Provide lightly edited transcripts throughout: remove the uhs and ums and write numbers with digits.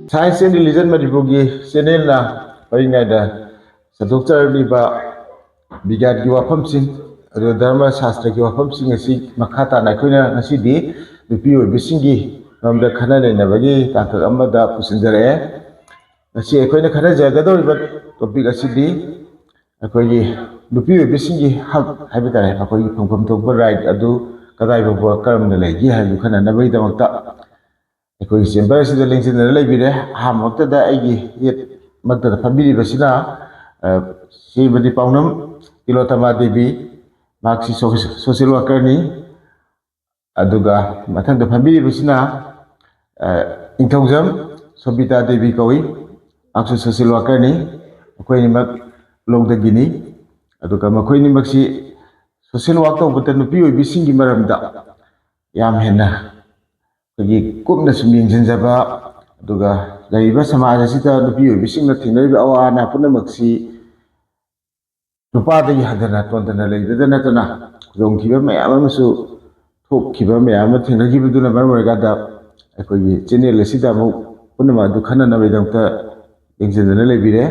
Science and Religion Maribugi channel na paringaida sadokcharliba bigyat gi wafam sing ado dharma shastra gi wafam sing asi makhata na koina ngasidi nupi oibisingi namda khana lenabagi takak amada pusinjare ngasi akoina khana jagadoriba topic asidi akoigi nupi oibisingi hak haibitare akoigi phangpham thokba right adu kadai bobo karamna legi haibu khana nabai damakta ꯑꯩꯈꯣꯏꯒꯤ ꯆꯦꯝꯕꯔꯁꯤꯗ ꯂꯦꯡꯁꯤꯟꯅꯔ ꯂꯩꯕꯤꯔꯦ ꯑꯍꯥꯟꯕꯃꯛꯇꯗ ꯑꯩꯒꯤ ꯌꯦꯠ ꯃꯛꯇꯗ ꯐꯝꯕꯤꯔꯤꯕꯁꯤꯅ శ్రీమతి ꯄꯥꯎꯅꯝ ꯇꯤꯂꯣꯇꯃꯥ ꯗꯦꯕꯤ ꯃꯍꯥꯛꯁꯤ social ꯋꯥꯔꯀꯔꯅꯤ ꯑꯗꯨꯒ ꯃꯊꯪꯗ ꯐꯝꯕꯤꯔꯤꯕꯁꯤꯅ ꯏꯪꯊꯧꯖꯝ ꯁꯣꯕꯤꯇꯥ ꯗꯦꯕꯤ ꯀꯧꯏ ꯃꯍꯥꯛꯁꯨ social ꯋꯥꯔꯀꯔꯅꯤ ꯃꯈꯣꯏꯅꯤꯃꯛ ꯂꯧꯗꯒꯤꯅꯤ ꯑꯗꯨꯒ ꯃꯈꯣꯏꯅꯤꯃꯛꯁꯤ social work ꯇꯧꯕꯗ ꯅꯨꯄꯤ ꯑꯣꯏꯕꯤꯁꯤꯡꯒꯤ ꯃꯔꯝꯗ ꯌꯥꯝ ꯍꯦꯟꯅ ꯑꯩꯈꯣꯏꯒꯤ ꯀꯨꯞꯅ ꯁꯨꯝ ꯌꯦꯡꯁꯤꯟꯖꯕ ꯑꯗꯨꯒ ꯂꯩꯔꯤꯕ ꯁꯃꯥꯖ ꯑꯁꯤꯗ ꯅꯨꯄꯤ ꯑꯣꯏꯕꯤꯁꯤꯡꯅ ꯊꯦꯡꯅꯔꯤꯕ ꯑꯋꯥ ꯑꯅꯥ ꯄꯨꯝꯅꯃꯛꯁꯤ ꯅꯨꯄꯥꯗꯒꯤ ꯍꯟꯊꯅ ꯇꯣꯟꯇꯅ ꯂꯩꯕꯗ ꯅꯠꯇꯅ ꯈꯨꯗꯣꯡꯊꯤꯕ ꯃꯌꯥꯝ ꯑꯃꯁꯨ ꯊꯣꯛꯈꯤꯕ ꯃꯌꯥꯝ ꯑꯃ ꯊꯦꯡꯅꯈꯤꯕꯗꯨꯅ ꯃꯔꯝ ꯑꯣꯏꯔꯀꯥꯟꯗ ꯑꯩꯈꯣꯏꯒꯤ ꯆꯦꯅꯦꯜ ꯑꯁꯤꯗ ꯑꯃꯨꯛ ꯄꯨꯝꯅꯃꯛ ꯑꯗꯨ ꯈꯟꯅꯅꯕꯒꯤꯗꯃꯛꯇ ꯌꯦꯡꯁꯤꯟꯗꯨꯅ ꯂꯩꯕꯤꯔꯦ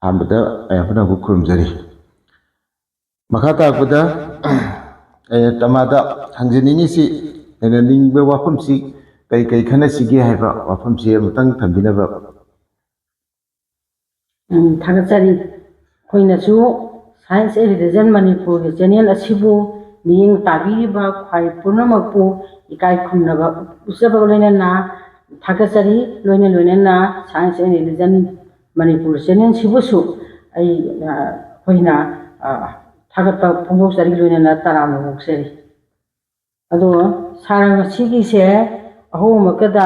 ꯑꯍꯥꯟꯕꯗ ꯃꯌꯥꯝ ꯄꯨꯝꯅꯃꯛ ꯈꯨꯔꯨꯝꯖꯔꯤ ꯃꯈꯥ ꯇꯥꯔꯛꯄꯗ ꯑꯩꯅ ꯇꯃꯥꯗ ꯍꯪꯖꯅꯤꯡꯉꯤꯁꯤ ꯅꯩꯅꯅꯤꯡꯕ ꯋꯥꯐꯝꯁꯤ ꯀꯩ ꯀꯩ ꯈꯟꯅꯁꯤꯒꯦ ꯍꯥꯏꯕ ꯋꯥꯐꯝꯁꯤ ꯑꯃꯨꯛꯇꯪ ꯊꯝꯕꯤꯅꯕ ꯊꯥꯒꯠꯆꯔꯤ ꯑꯩꯈꯣꯏꯅꯁꯨ ꯁꯥꯏꯟꯁ ꯑꯦꯟड ꯔꯤꯂꯤꯖꯟ ꯃꯅꯤꯄꯨꯔꯒꯤ ꯆꯦꯅꯦꯜ ꯑꯁꯤꯕꯨ ꯃꯤꯠꯌꯦꯡ ꯇꯥꯕꯤꯔꯤꯕ ꯈ꯭ꯋꯥꯏ ꯄꯨꯝꯅꯃꯛꯄꯨ ꯏꯀꯥꯏ ꯈꯨꯝꯅꯕ ꯎꯠꯆꯕꯒ ꯂꯣꯏꯅꯅ ꯊꯥꯒꯠꯆꯔꯤ ꯂꯣꯏꯅꯅ ꯁꯥꯏꯟꯁ ꯑꯦꯟड ꯔꯤꯂꯤꯖꯟ ꯃꯅꯤꯄꯨꯔ ꯆꯦꯅꯦꯜꯁꯤꯕꯨꯁꯨ ꯑꯩꯈꯣꯏꯅ ꯊꯥꯒꯠꯄ ꯐꯣꯡꯗꯣꯛꯆꯔꯤ ꯂꯣꯏꯅꯅ ꯇꯔꯥꯝꯅ ꯑꯣꯛꯆꯔꯤ ꯑꯗꯣ ꯁꯥꯔ ꯉꯁꯤꯒꯤꯁꯦ ꯑꯍꯧꯕꯃꯛꯇꯗ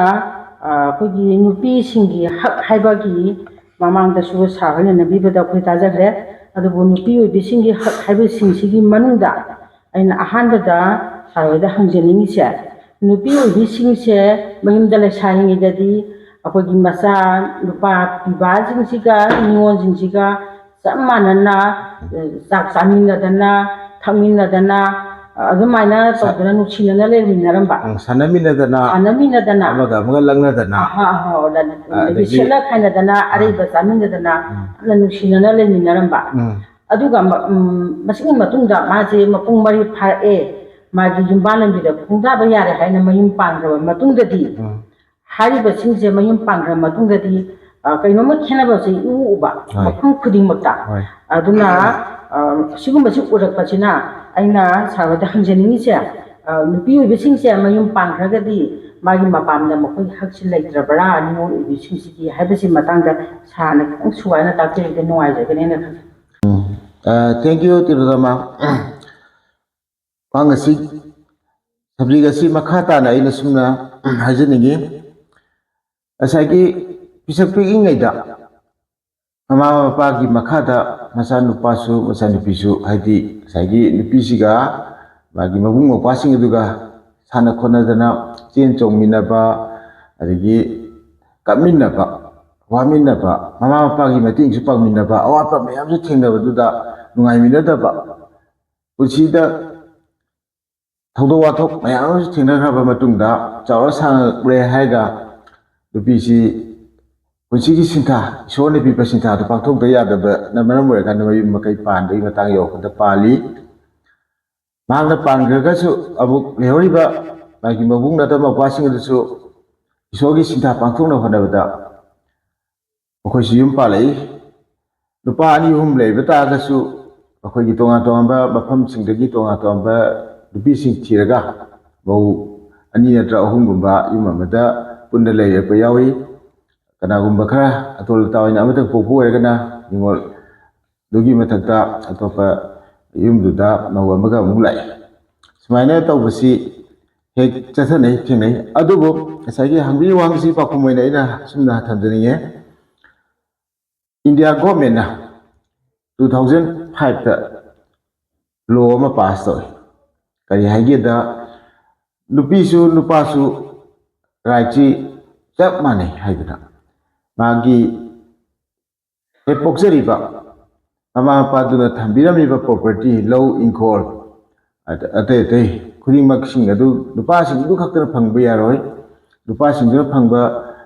ꯑꯩꯈꯣꯏꯒꯤ ꯅꯨꯄꯤꯁꯤꯡꯒꯤ ꯍꯛ ꯍꯥꯏꯕꯒꯤ ꯃꯃꯥꯡꯗꯁꯨ ꯁꯥꯔ ꯍꯣꯏꯅ ꯅꯝꯕꯤꯕꯗ ꯑꯩꯈꯣꯏ ꯇꯥꯖꯈ꯭ꯔꯦ ꯑꯗꯨꯕꯨ ꯅꯨꯄꯤ ꯑꯣꯏꯕꯤꯁꯤꯡꯒꯤ ꯍꯛ ꯍꯥꯏꯕꯁꯤꯡꯁꯤꯒꯤ ꯃꯅꯨꯡꯗ ꯑꯩꯅ ꯑꯍꯥꯟꯕꯗ ꯁꯥꯔ ꯍꯣꯏꯗ ꯍꯪꯖꯅꯤꯡꯉꯤꯁꯦ ꯅꯨꯄꯤ ꯑꯣꯏꯕꯤꯁꯤꯡꯁꯦ ꯃꯌꯨꯝꯗ ꯂꯩꯁꯥꯔꯤꯉꯩꯗꯗꯤ ꯑꯩꯈꯣꯏꯒꯤ ꯃꯆꯥ ꯅꯨꯄꯥ ꯄꯤꯕꯥꯁꯤꯡꯁꯤꯒ ꯅꯤꯉꯣꯜꯁꯤꯡꯁꯤꯒ ꯆꯞ ꯃꯥꯟꯅꯅ ꯆꯥꯛ ꯆꯥꯃꯤꯟꯅꯗꯅ ꯊꯛꯃꯤꯟꯅꯗꯅ ꯑꯗꯨꯃꯥꯏꯅ ꯇꯧꯗꯅ ꯅꯨꯡꯁꯤꯅꯅ ꯂꯩꯃꯤꯟꯅꯔꯝꯕ ꯁꯥꯟꯅꯃꯤꯟꯅꯗꯅ ꯑꯃꯒ ꯑꯃꯒ ꯂꯪꯅꯗꯅ ꯑꯗꯒꯤ ꯁꯦꯠꯅ ꯈꯥꯏꯅꯗꯅ ꯑꯔꯩꯕ ꯆꯥꯃꯤꯟꯅꯗꯅ ꯌꯥꯝꯅ ꯅꯨꯡꯁꯤꯅꯅ ꯂꯩꯃꯤꯟꯅꯔꯝꯕ ꯑꯗꯨꯒ ꯃꯁꯤꯒꯤ ꯃꯇꯨꯡꯗ ꯃꯥꯁꯦ ꯃꯄꯨꯡ ꯃꯔꯩ ꯐꯥꯔꯛꯑꯦ ꯃꯥꯒꯤ ꯌꯨꯝꯕꯥꯟꯂꯝꯕꯤꯗ ꯈꯣꯡꯗꯥꯕ ꯌꯥꯔꯦ ꯍꯥꯏꯅ ꯃꯌꯨꯝ ꯄꯥꯟꯈ꯭ꯔꯕ ꯃꯇꯨꯡꯗꯗꯤ ꯍꯥꯏꯔꯤꯕꯁꯤꯡꯁꯦ ꯃꯌꯨꯝ ꯄꯥꯟꯈ꯭ꯔꯕ ꯃꯇꯨꯡꯗꯗꯤ ꯀꯩꯅꯣꯝꯃ ꯈꯦꯠꯅꯕꯁꯦ ꯎꯕ ꯃꯐꯝ ꯈꯨꯗꯤꯡꯃꯛꯇ ꯑꯗꯨꯅ ꯑꯁꯤꯒꯨꯝꯕꯁꯤ ꯎꯔꯛꯄꯁꯤꯅ ꯑꯩꯅ ꯁꯥꯔ ꯍꯣꯏꯗ ꯍꯪꯖꯅꯤꯡꯉꯤꯁꯦ ꯅꯨꯄꯤ ꯑꯣꯏꯕꯤꯁꯤꯡꯁꯦ ꯃꯌꯨꯝ ꯄꯥꯟꯈ꯭ꯔꯒꯗꯤ ꯃꯥꯒꯤ ꯃꯄꯥꯝꯗ ꯃꯈꯣꯏꯒꯤ ꯍꯛꯁꯤ ꯂꯩꯇ꯭ꯔꯕ꯭ꯔꯥ ꯅꯤꯉꯣꯜ ꯑꯣꯏꯕꯤꯁꯤꯡꯁꯤꯒꯤ ꯍꯥꯏꯕꯁꯤ ꯃꯇꯥꯡꯗ ꯁꯥꯔꯅ ꯈꯤꯇꯪ ꯁꯨꯒꯥꯏꯅ ꯇꯥꯛꯄꯤꯔꯒꯗꯤ ꯅꯨꯡꯉꯥꯏꯖꯒꯅꯤꯅ ꯈꯜꯂꯤ ꯊꯦꯡꯛ ꯌꯨ ꯇꯤꯂꯣꯇꯃꯥ ꯉꯁꯤ ꯁꯕꯖꯦꯛ ꯑꯁꯤ ꯃꯈꯥ ꯇꯥꯅ ꯑꯩꯅ ꯁꯨꯝꯅ ꯍꯥꯏꯖꯅꯤꯡꯉꯤ ꯉꯁꯥꯏꯒꯤ ꯄꯤꯁꯛ ꯄꯤꯛꯏꯉꯩꯗ ꯃꯃꯥ ꯃꯄꯥꯒꯤ ꯃꯈꯥꯗ ꯃꯆꯥꯅꯨꯄꯥꯁꯨ ꯃꯆꯥꯅꯨꯄꯤꯁꯨ ꯍꯥꯏꯗꯤ ꯉꯁꯥꯏꯒꯤ ꯅꯨꯄꯤꯁꯤꯒ ꯃꯥꯒꯤ ꯃꯕꯨꯡ ꯃꯧꯄ꯭ꯋꯥꯁꯤꯡ ꯑꯗꯨꯒ ꯁꯥꯟꯅ ꯈꯣꯠꯅꯗꯅ ꯆꯦꯟ ꯆꯣꯡꯃꯤꯟꯅꯕ ꯑꯗꯒꯤ ꯀꯞꯃꯤꯟꯅꯕ ꯋꯥꯃꯤꯟꯅꯕ ꯃꯃꯥ ꯃꯄꯥꯒꯤ ꯃꯇꯦꯡꯁꯨ ꯄꯥꯡꯃꯤꯟꯅꯕ ꯑꯋꯥꯠꯄ ꯃꯌꯥꯝꯁꯨ ꯊꯦꯡꯅꯕꯗꯨꯗ ꯅꯨꯡꯉꯥꯏꯃꯤꯟꯅꯗꯕ ꯄꯨꯟꯁꯤꯗ ꯊꯧꯗꯣꯛ ꯋꯥꯊꯣꯛ ꯃꯌꯥꯝ ꯑꯃꯁꯨ ꯊꯦꯡꯅꯈ꯭ꯔꯕ ꯃꯇꯨꯡꯗ ꯆꯥꯎꯔ ꯁꯥꯡꯉꯛꯂꯦ ꯍꯥꯏꯔꯒ ꯅꯨꯄꯤꯁꯤ ꯄꯨꯟꯁꯤꯒꯤ ꯁꯤꯟꯊꯥ ꯏꯁꯣꯔꯅ ꯄꯤꯕ ꯁꯤꯟꯊꯥꯗꯨ ꯄꯥꯡꯊꯣꯛꯇ ꯌꯥꯗꯕꯅ ꯃꯔꯝ ꯑꯣꯏꯔꯀꯥꯟꯗ ꯃꯌꯨꯝ ꯃꯀꯩ ꯄꯥꯟꯕꯒꯤ ꯃꯇꯥꯡ ꯌꯧꯔꯛꯄꯗ ꯄꯥꯜꯂꯤ ꯃꯍꯥꯛꯅ ꯄꯥꯟꯈ꯭ꯔꯒꯁꯨ ꯑꯃꯨꯛ ꯂꯩꯍꯧꯔꯤꯕ ꯃꯥꯒꯤ ꯃꯕꯨꯡ ꯅꯠꯇ꯭ꯔꯒ ꯃꯧꯄ꯭ꯋꯥꯁꯤꯡ ꯑꯗꯨꯁꯨ ꯏꯁꯣꯔꯒꯤ ꯁꯤꯟꯊꯥ ꯄꯥꯡꯊꯣꯛꯅꯕ ꯍꯣꯠꯅꯕꯗ ꯃꯈꯣꯏꯁꯨ ꯌꯨꯝ ꯄꯥꯜꯂꯛꯏ ꯅꯨꯄꯥ ꯑꯅꯤ ꯑꯍꯨꯝ ꯂꯩꯕ ꯇꯥꯔꯒꯁꯨ ꯑꯩꯈꯣꯏꯒꯤ ꯇꯣꯉꯥꯟ ꯇꯣꯉꯥꯟꯕ ꯃꯐꯝꯁꯤꯡꯗꯒꯤ ꯇꯣꯉꯥꯟ ꯇꯣꯉꯥꯟꯕ ꯅꯨꯄꯤꯁꯤꯡ ꯊꯤꯔꯒ ꯃꯧ ꯑꯅꯤ ꯅꯠꯇ꯭ꯔ ꯑꯍꯨꯝꯒꯨꯝꯕ ꯌꯨꯝ ꯑꯃꯗ ꯄꯨꯟꯅ ꯂꯩꯔꯛꯄ ꯌꯥꯎꯏ ꯀꯅꯥꯒꯨꯝꯕ ꯈꯔ ꯑꯇꯣꯜ ꯑꯇꯥ ꯑꯣꯏꯅ ꯑꯃꯇꯪ ꯄꯣꯛꯄ ꯑꯣꯏꯔꯒꯅ ꯅꯤꯉꯣꯜ ꯑꯗꯨꯒꯤ ꯃꯊꯛꯇ ꯑꯇꯣꯞꯄ ꯌꯨꯝꯗꯨꯗ ꯃꯧ ꯑꯃꯒ ꯑꯃꯨꯛ ꯂꯥꯛꯏ ꯁꯨꯃꯥꯏꯅ ꯇꯧꯕꯁꯤ ꯍꯦꯛ ꯆꯠꯊꯅꯩ ꯊꯦꯡꯅꯩ ꯑꯗꯨꯕꯨ ꯉꯁꯥꯏꯒꯤ ꯍꯪꯕꯤꯔꯤꯕ ꯋꯥꯍꯪꯁꯤ ꯄꯥꯎꯈꯨꯝ ꯑꯣꯏꯅ ꯑꯩꯅ ꯁꯨꯝꯅ ꯊꯝꯖꯅꯤꯡꯉꯦ ꯏꯟꯗꯤꯌꯥ ꯒꯣꯔꯃꯦꯟꯅ 2005ꯗ ꯂꯣ ꯑꯃ ꯄꯥꯁ ꯇꯧꯏ ꯀꯔꯤ ꯍꯥꯏꯒꯦꯗ ꯅꯨꯄꯤꯁꯨ ꯅꯨꯄꯥꯁꯨ ꯔꯥꯏꯠꯁꯤ ꯆꯞ ꯃꯥꯟꯅꯩ ꯍꯥꯏꯗꯅ ꯃꯥꯒꯤ ꯍꯦꯛ ꯄꯣꯛꯆꯔꯤꯕ ꯃꯃꯥ ꯃꯄꯥꯗꯨꯅ ꯊꯝꯕꯤꯔꯝꯃꯤꯕ ꯄ꯭ꯔꯣꯄꯔꯇꯤ ꯂꯧ ꯏꯪꯈꯣꯜ ꯑꯇꯩ ꯑꯇꯩ ꯈꯨꯗꯤꯡꯃꯛꯁꯤꯡ ꯑꯗꯨ ꯅꯨꯄꯥꯁꯤꯡꯗꯨ ꯈꯛꯇꯅ ꯐꯪꯕ ꯌꯥꯔꯣꯏ ꯅꯨꯄꯥꯁꯤꯡꯗꯨꯅ ꯐꯪꯕ